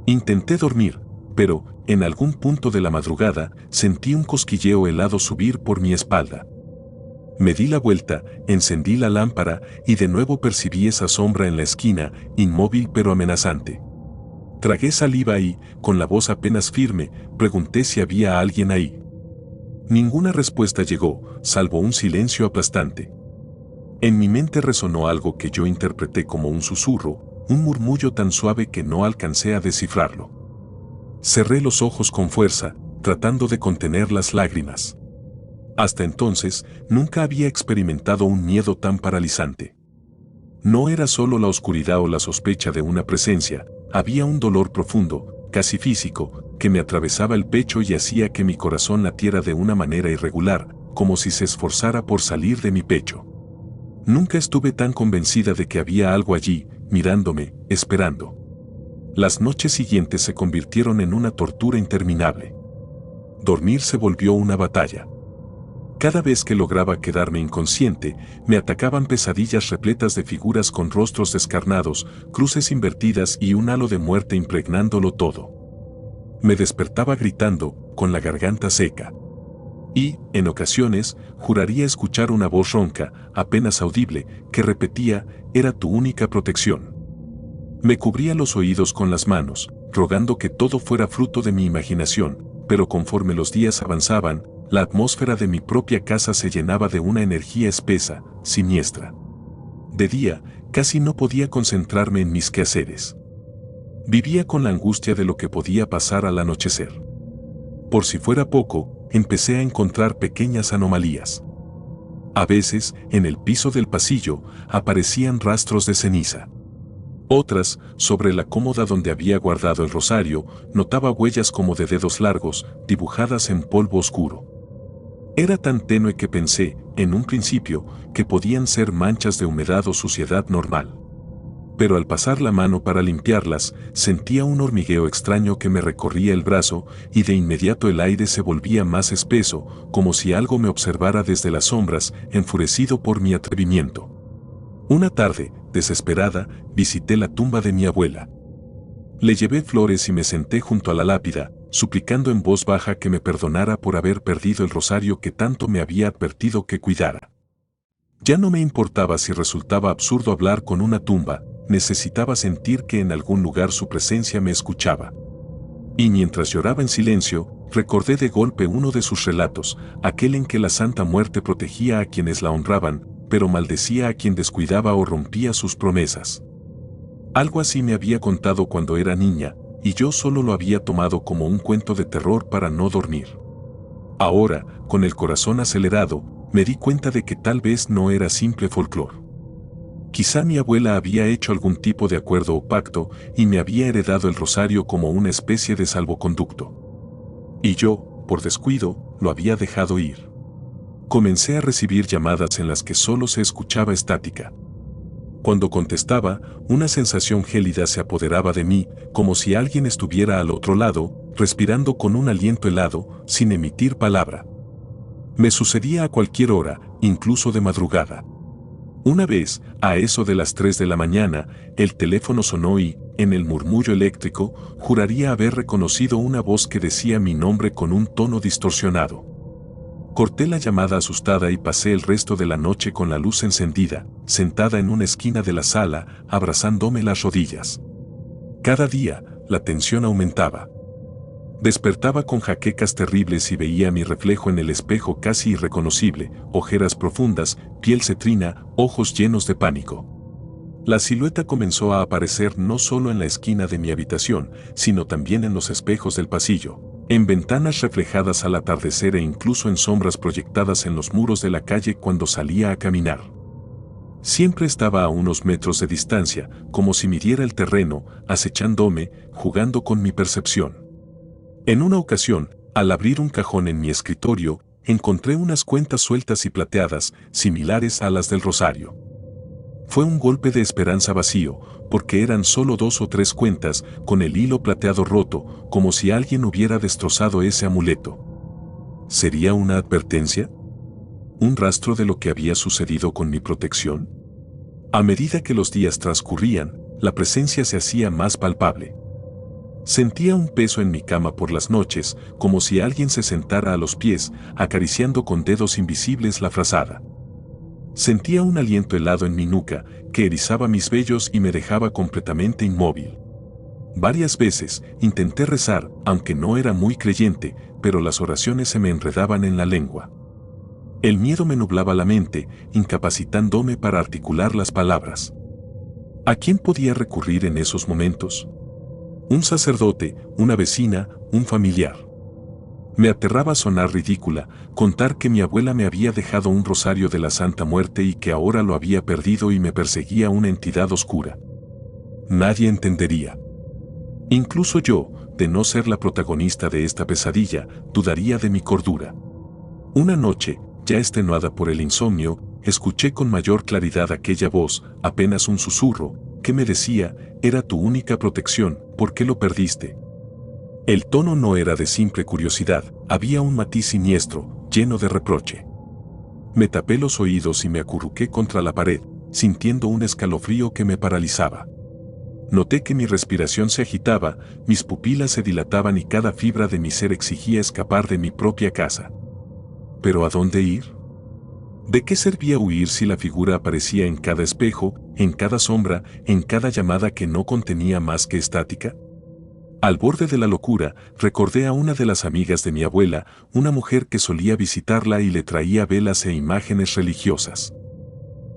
Intenté dormir, pero, en algún punto de la madrugada, sentí un cosquilleo helado subir por mi espalda. Me di la vuelta, encendí la lámpara y de nuevo percibí esa sombra en la esquina, inmóvil pero amenazante. Tragué saliva y, con la voz apenas firme, pregunté si había alguien ahí. Ninguna respuesta llegó, salvo un silencio aplastante. En mi mente resonó algo que yo interpreté como un susurro, un murmullo tan suave que no alcancé a descifrarlo. Cerré los ojos con fuerza, tratando de contener las lágrimas. Hasta entonces, nunca había experimentado un miedo tan paralizante. No era solo la oscuridad o la sospecha de una presencia, había un dolor profundo, casi físico, que me atravesaba el pecho y hacía que mi corazón latiera de una manera irregular, como si se esforzara por salir de mi pecho. Nunca estuve tan convencida de que había algo allí, mirándome, esperando. Las noches siguientes se convirtieron en una tortura interminable. Dormir se volvió una batalla. Cada vez que lograba quedarme inconsciente, me atacaban pesadillas repletas de figuras con rostros descarnados, cruces invertidas y un halo de muerte impregnándolo todo. Me despertaba gritando, con la garganta seca. Y, en ocasiones, juraría escuchar una voz ronca, apenas audible, que repetía: "Era tu única protección". Me cubría los oídos con las manos, rogando que todo fuera fruto de mi imaginación, pero conforme los días avanzaban, la atmósfera de mi propia casa se llenaba de una energía espesa, siniestra. De día, casi no podía concentrarme en mis quehaceres. Vivía con la angustia de lo que podía pasar al anochecer. Por si fuera poco, empecé a encontrar pequeñas anomalías. A veces, en el piso del pasillo, aparecían rastros de ceniza. Otras, sobre la cómoda donde había guardado el rosario, notaba huellas como de dedos largos, dibujadas en polvo oscuro. Era tan tenue que pensé, en un principio, que podían ser manchas de humedad o suciedad normal. Pero al pasar la mano para limpiarlas, sentía un hormigueo extraño que me recorría el brazo, y de inmediato el aire se volvía más espeso, como si algo me observara desde las sombras, enfurecido por mi atrevimiento. Una tarde, desesperada, visité la tumba de mi abuela. Le llevé flores y me senté junto a la lápida, suplicando en voz baja que me perdonara por haber perdido el rosario que tanto me había advertido que cuidara. Ya no me importaba si resultaba absurdo hablar con una tumba, necesitaba sentir que en algún lugar su presencia me escuchaba. Y mientras lloraba en silencio, recordé de golpe uno de sus relatos, aquel en que la Santa Muerte protegía a quienes la honraban, pero maldecía a quien descuidaba o rompía sus promesas. Algo así me había contado cuando era niña, y yo solo lo había tomado como un cuento de terror para no dormir. Ahora, con el corazón acelerado, me di cuenta de que tal vez no era simple folclore. Quizá mi abuela había hecho algún tipo de acuerdo o pacto y me había heredado el rosario como una especie de salvoconducto. Y yo, por descuido, lo había dejado ir. Comencé a recibir llamadas en las que solo se escuchaba estática. Cuando contestaba, una sensación gélida se apoderaba de mí, como si alguien estuviera al otro lado, respirando con un aliento helado, sin emitir palabra. Me sucedía a cualquier hora, incluso de madrugada. Una vez, a eso de las 3 de la mañana, el teléfono sonó y, en el murmullo eléctrico, juraría haber reconocido una voz que decía mi nombre con un tono distorsionado. Corté la llamada asustada y pasé el resto de la noche con la luz encendida, sentada en una esquina de la sala, abrazándome las rodillas. Cada día, la tensión aumentaba. Despertaba con jaquecas terribles y veía mi reflejo en el espejo casi irreconocible, ojeras profundas, piel cetrina, ojos llenos de pánico. La silueta comenzó a aparecer no solo en la esquina de mi habitación, sino también en los espejos del pasillo, en ventanas reflejadas al atardecer e incluso en sombras proyectadas en los muros de la calle cuando salía a caminar. Siempre estaba a unos metros de distancia, como si midiera el terreno, acechándome, jugando con mi percepción. En una ocasión, al abrir un cajón en mi escritorio, encontré unas cuentas sueltas y plateadas, similares a las del rosario. Fue un golpe de esperanza vacío, porque eran solo 2 o 3 cuentas, con el hilo plateado roto, como si alguien hubiera destrozado ese amuleto. ¿Sería una advertencia? ¿Un rastro de lo que había sucedido con mi protección? A medida que los días transcurrían, la presencia se hacía más palpable. Sentía un peso en mi cama por las noches, como si alguien se sentara a los pies, acariciando con dedos invisibles la frazada. Sentía un aliento helado en mi nuca, que erizaba mis vellos y me dejaba completamente inmóvil. Varias veces intenté rezar, aunque no era muy creyente, pero las oraciones se me enredaban en la lengua. El miedo me nublaba la mente, incapacitándome para articular las palabras. ¿A quién podía recurrir en esos momentos? Un sacerdote, una vecina, un familiar. Me aterraba sonar ridícula, contar que mi abuela me había dejado un rosario de la Santa Muerte y que ahora lo había perdido y me perseguía una entidad oscura. Nadie entendería. Incluso yo, de no ser la protagonista de esta pesadilla, dudaría de mi cordura. Una noche, ya extenuada por el insomnio, escuché con mayor claridad aquella voz, apenas un susurro, que me decía, era tu única protección, ¿por qué lo perdiste? El tono no era de simple curiosidad, había un matiz siniestro, lleno de reproche. Me tapé los oídos y me acurruqué contra la pared, sintiendo un escalofrío que me paralizaba. Noté que mi respiración se agitaba, mis pupilas se dilataban y cada fibra de mi ser exigía escapar de mi propia casa. ¿Pero a dónde ir? ¿De qué servía huir si la figura aparecía en cada espejo, en cada sombra, en cada llamada que no contenía más que estática? Al borde de la locura, recordé a una de las amigas de mi abuela, una mujer que solía visitarla y le traía velas e imágenes religiosas.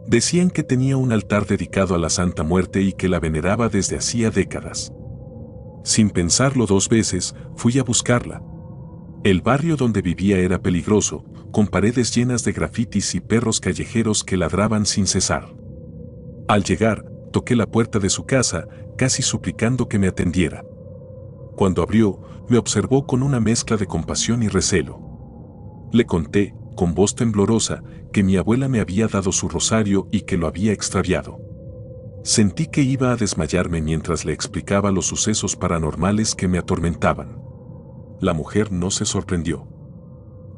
Decían que tenía un altar dedicado a la Santa Muerte y que la veneraba desde hacía décadas. Sin pensarlo 2 veces, fui a buscarla. El barrio donde vivía era peligroso, con paredes llenas de grafitis y perros callejeros que ladraban sin cesar. Al llegar, toqué la puerta de su casa, casi suplicando que me atendiera. Cuando abrió, me observó con una mezcla de compasión y recelo. Le conté, con voz temblorosa, que mi abuela me había dado su rosario y que lo había extraviado. Sentí que iba a desmayarme mientras le explicaba los sucesos paranormales que me atormentaban. La mujer no se sorprendió.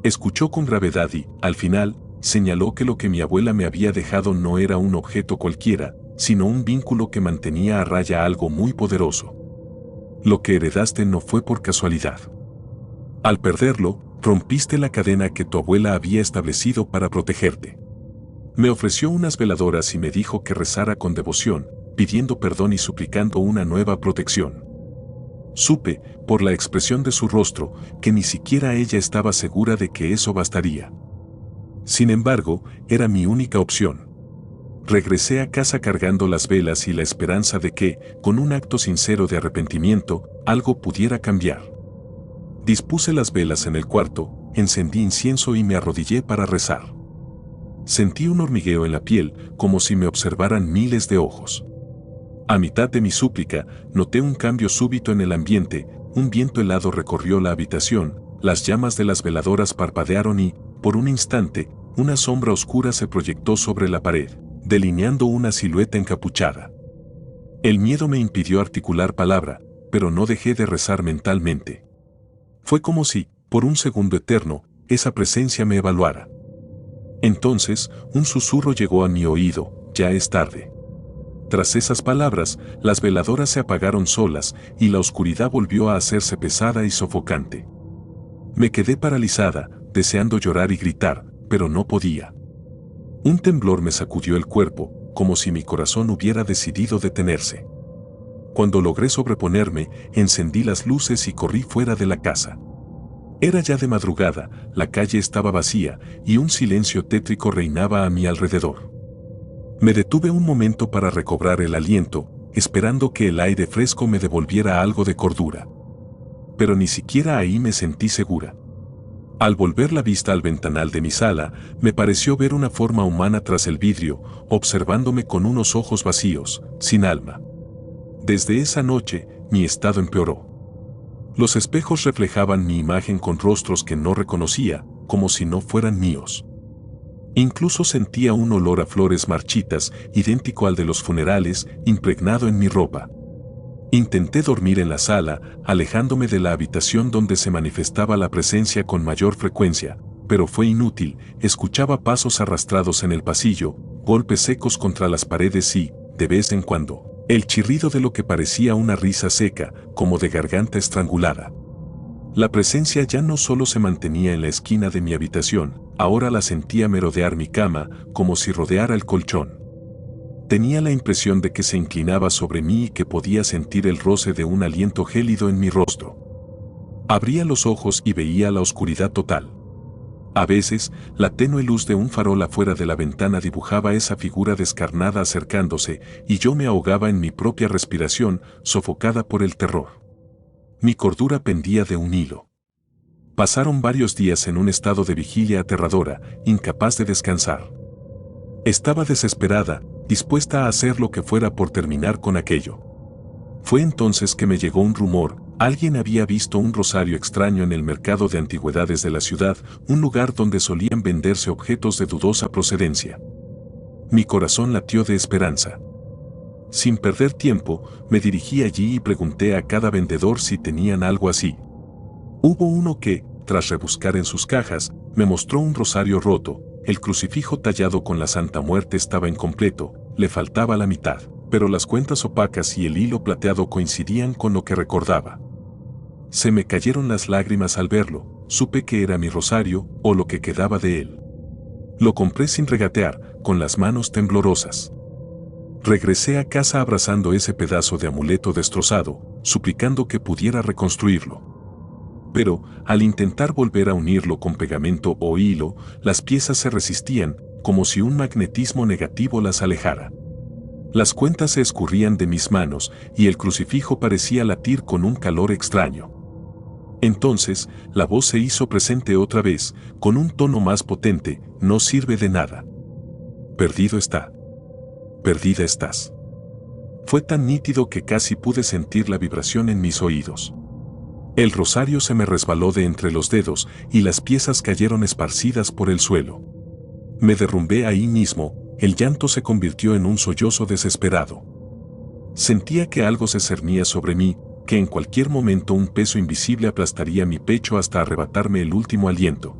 Escuchó con gravedad y, al final, señaló que lo que mi abuela me había dejado no era un objeto cualquiera, sino un vínculo que mantenía a raya algo muy poderoso. Lo que heredaste no fue por casualidad. Al perderlo, rompiste la cadena que tu abuela había establecido para protegerte. Me ofreció unas veladoras y me dijo que rezara con devoción, pidiendo perdón y suplicando una nueva protección. Supe, por la expresión de su rostro, que ni siquiera ella estaba segura de que eso bastaría. Sin embargo, era mi única opción. Regresé a casa cargando las velas y la esperanza de que, con un acto sincero de arrepentimiento, algo pudiera cambiar. Dispuse las velas en el cuarto, encendí incienso y me arrodillé para rezar. Sentí un hormigueo en la piel, como si me observaran miles de ojos. A mitad de mi súplica, noté un cambio súbito en el ambiente, un viento helado recorrió la habitación, las llamas de las veladoras parpadearon y, por un instante, una sombra oscura se proyectó sobre la pared, delineando una silueta encapuchada. El miedo me impidió articular palabra, pero no dejé de rezar mentalmente. Fue como si, por un segundo eterno, esa presencia me evaluara. Entonces, un susurro llegó a mi oído: ya es tarde. Tras esas palabras, las veladoras se apagaron solas y la oscuridad volvió a hacerse pesada y sofocante. Me quedé paralizada, deseando llorar y gritar, pero no podía. Un temblor me sacudió el cuerpo, como si mi corazón hubiera decidido detenerse. Cuando logré sobreponerme, encendí las luces y corrí fuera de la casa. Era ya de madrugada, la calle estaba vacía y un silencio tétrico reinaba a mi alrededor. Me detuve un momento para recobrar el aliento, esperando que el aire fresco me devolviera algo de cordura. Pero ni siquiera ahí me sentí segura. Al volver la vista al ventanal de mi sala, me pareció ver una forma humana tras el vidrio, observándome con unos ojos vacíos, sin alma. Desde esa noche, mi estado empeoró. Los espejos reflejaban mi imagen con rostros que no reconocía, como si no fueran míos. Incluso sentía un olor a flores marchitas, idéntico al de los funerales, impregnado en mi ropa. Intenté dormir en la sala, alejándome de la habitación donde se manifestaba la presencia con mayor frecuencia, pero fue inútil. Escuchaba pasos arrastrados en el pasillo, golpes secos contra las paredes y, de vez en cuando, el chirrido de lo que parecía una risa seca, como de garganta estrangulada. La presencia ya no solo se mantenía en la esquina de mi habitación, ahora la sentía merodear mi cama, como si rodeara el colchón. Tenía la impresión de que se inclinaba sobre mí y que podía sentir el roce de un aliento gélido en mi rostro. Abría los ojos y veía la oscuridad total. A veces, la tenue luz de un farol afuera de la ventana dibujaba esa figura descarnada acercándose, y yo me ahogaba en mi propia respiración, sofocada por el terror. Mi cordura pendía de un hilo. Pasaron varios días en un estado de vigilia aterradora, incapaz de descansar. Estaba desesperada, dispuesta a hacer lo que fuera por terminar con aquello. Fue entonces que me llegó un rumor: alguien había visto un rosario extraño en el mercado de antigüedades de la ciudad, un lugar donde solían venderse objetos de dudosa procedencia. Mi corazón latió de esperanza. Sin perder tiempo, me dirigí allí y pregunté a cada vendedor si tenían algo así. Hubo uno que, tras rebuscar en sus cajas, me mostró un rosario roto. El crucifijo tallado con la Santa Muerte estaba incompleto, le faltaba la mitad, pero las cuentas opacas y el hilo plateado coincidían con lo que recordaba. Se me cayeron las lágrimas al verlo. Supe que era mi rosario, o lo que quedaba de él. Lo compré sin regatear, con las manos temblorosas. Regresé a casa abrazando ese pedazo de amuleto destrozado, suplicando que pudiera reconstruirlo. Pero, al intentar volver a unirlo con pegamento o hilo, las piezas se resistían, como si un magnetismo negativo las alejara. Las cuentas se escurrían de mis manos, y el crucifijo parecía latir con un calor extraño. Entonces, la voz se hizo presente otra vez, con un tono más potente: no sirve de nada. Perdido está. Perdida estás. Fue tan nítido que casi pude sentir la vibración en mis oídos. El rosario se me resbaló de entre los dedos y las piezas cayeron esparcidas por el suelo. Me derrumbé ahí mismo, el llanto se convirtió en un sollozo desesperado. Sentía que algo se cernía sobre mí, que en cualquier momento un peso invisible aplastaría mi pecho hasta arrebatarme el último aliento.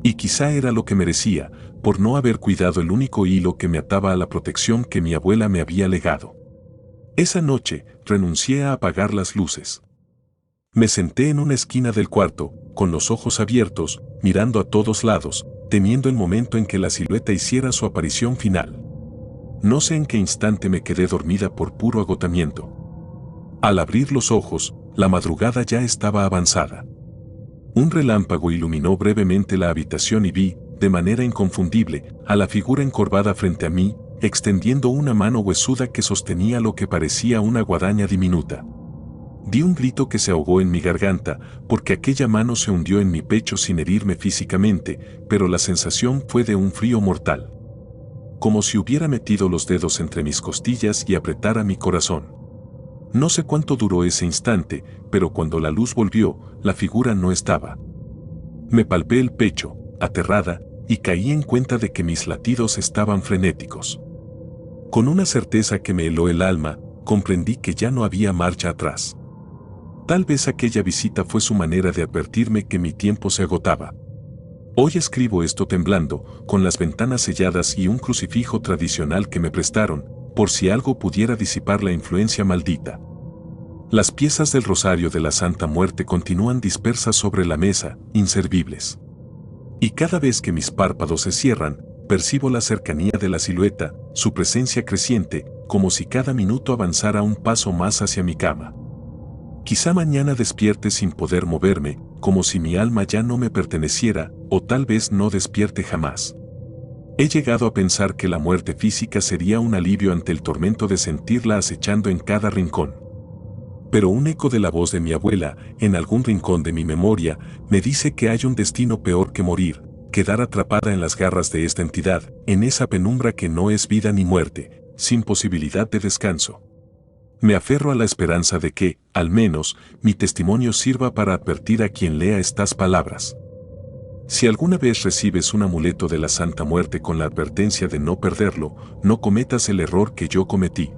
Y quizá era lo que merecía, por no haber cuidado el único hilo que me ataba a la protección que mi abuela me había legado. Esa noche, renuncié a apagar las luces. Me senté en una esquina del cuarto, con los ojos abiertos, mirando a todos lados, temiendo el momento en que la silueta hiciera su aparición final. No sé en qué instante me quedé dormida por puro agotamiento. Al abrir los ojos, la madrugada ya estaba avanzada. Un relámpago iluminó brevemente la habitación y vi, de manera inconfundible, a la figura encorvada frente a mí, extendiendo una mano huesuda que sostenía lo que parecía una guadaña diminuta. Di un grito que se ahogó en mi garganta, porque aquella mano se hundió en mi pecho sin herirme físicamente, pero la sensación fue de un frío mortal. Como si hubiera metido los dedos entre mis costillas y apretara mi corazón. No sé cuánto duró ese instante, pero cuando la luz volvió, la figura no estaba. Me palpé el pecho, aterrada, y caí en cuenta de que mis latidos estaban frenéticos. Con una certeza que me heló el alma, comprendí que ya no había marcha atrás. Tal vez aquella visita fue su manera de advertirme que mi tiempo se agotaba. Hoy escribo esto temblando, con las ventanas selladas y un crucifijo tradicional que me prestaron, por si algo pudiera disipar la influencia maldita. Las piezas del rosario de la Santa Muerte continúan dispersas sobre la mesa, inservibles. Y cada vez que mis párpados se cierran, percibo la cercanía de la silueta, su presencia creciente, como si cada minuto avanzara un paso más hacia mi cama. Quizá mañana despierte sin poder moverme, como si mi alma ya no me perteneciera, o tal vez no despierte jamás. He llegado a pensar que la muerte física sería un alivio ante el tormento de sentirla acechando en cada rincón. Pero un eco de la voz de mi abuela, en algún rincón de mi memoria, me dice que hay un destino peor que morir, quedar atrapada en las garras de esta entidad, en esa penumbra que no es vida ni muerte, sin posibilidad de descanso. Me aferro a la esperanza de que, al menos, mi testimonio sirva para advertir a quien lea estas palabras. Si alguna vez recibes un amuleto de la Santa Muerte con la advertencia de no perderlo, no cometas el error que yo cometí.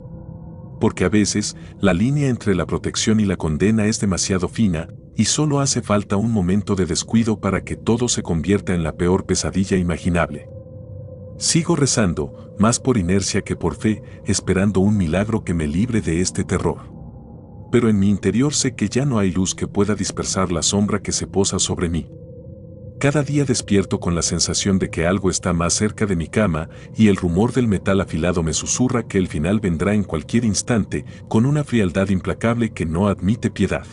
Porque a veces, la línea entre la protección y la condena es demasiado fina, y solo hace falta un momento de descuido para que todo se convierta en la peor pesadilla imaginable. Sigo rezando, más por inercia que por fe, esperando un milagro que me libre de este terror. Pero en mi interior sé que ya no hay luz que pueda dispersar la sombra que se posa sobre mí. Cada día despierto con la sensación de que algo está más cerca de mi cama y el rumor del metal afilado me susurra que el final vendrá en cualquier instante con una frialdad implacable que no admite piedad.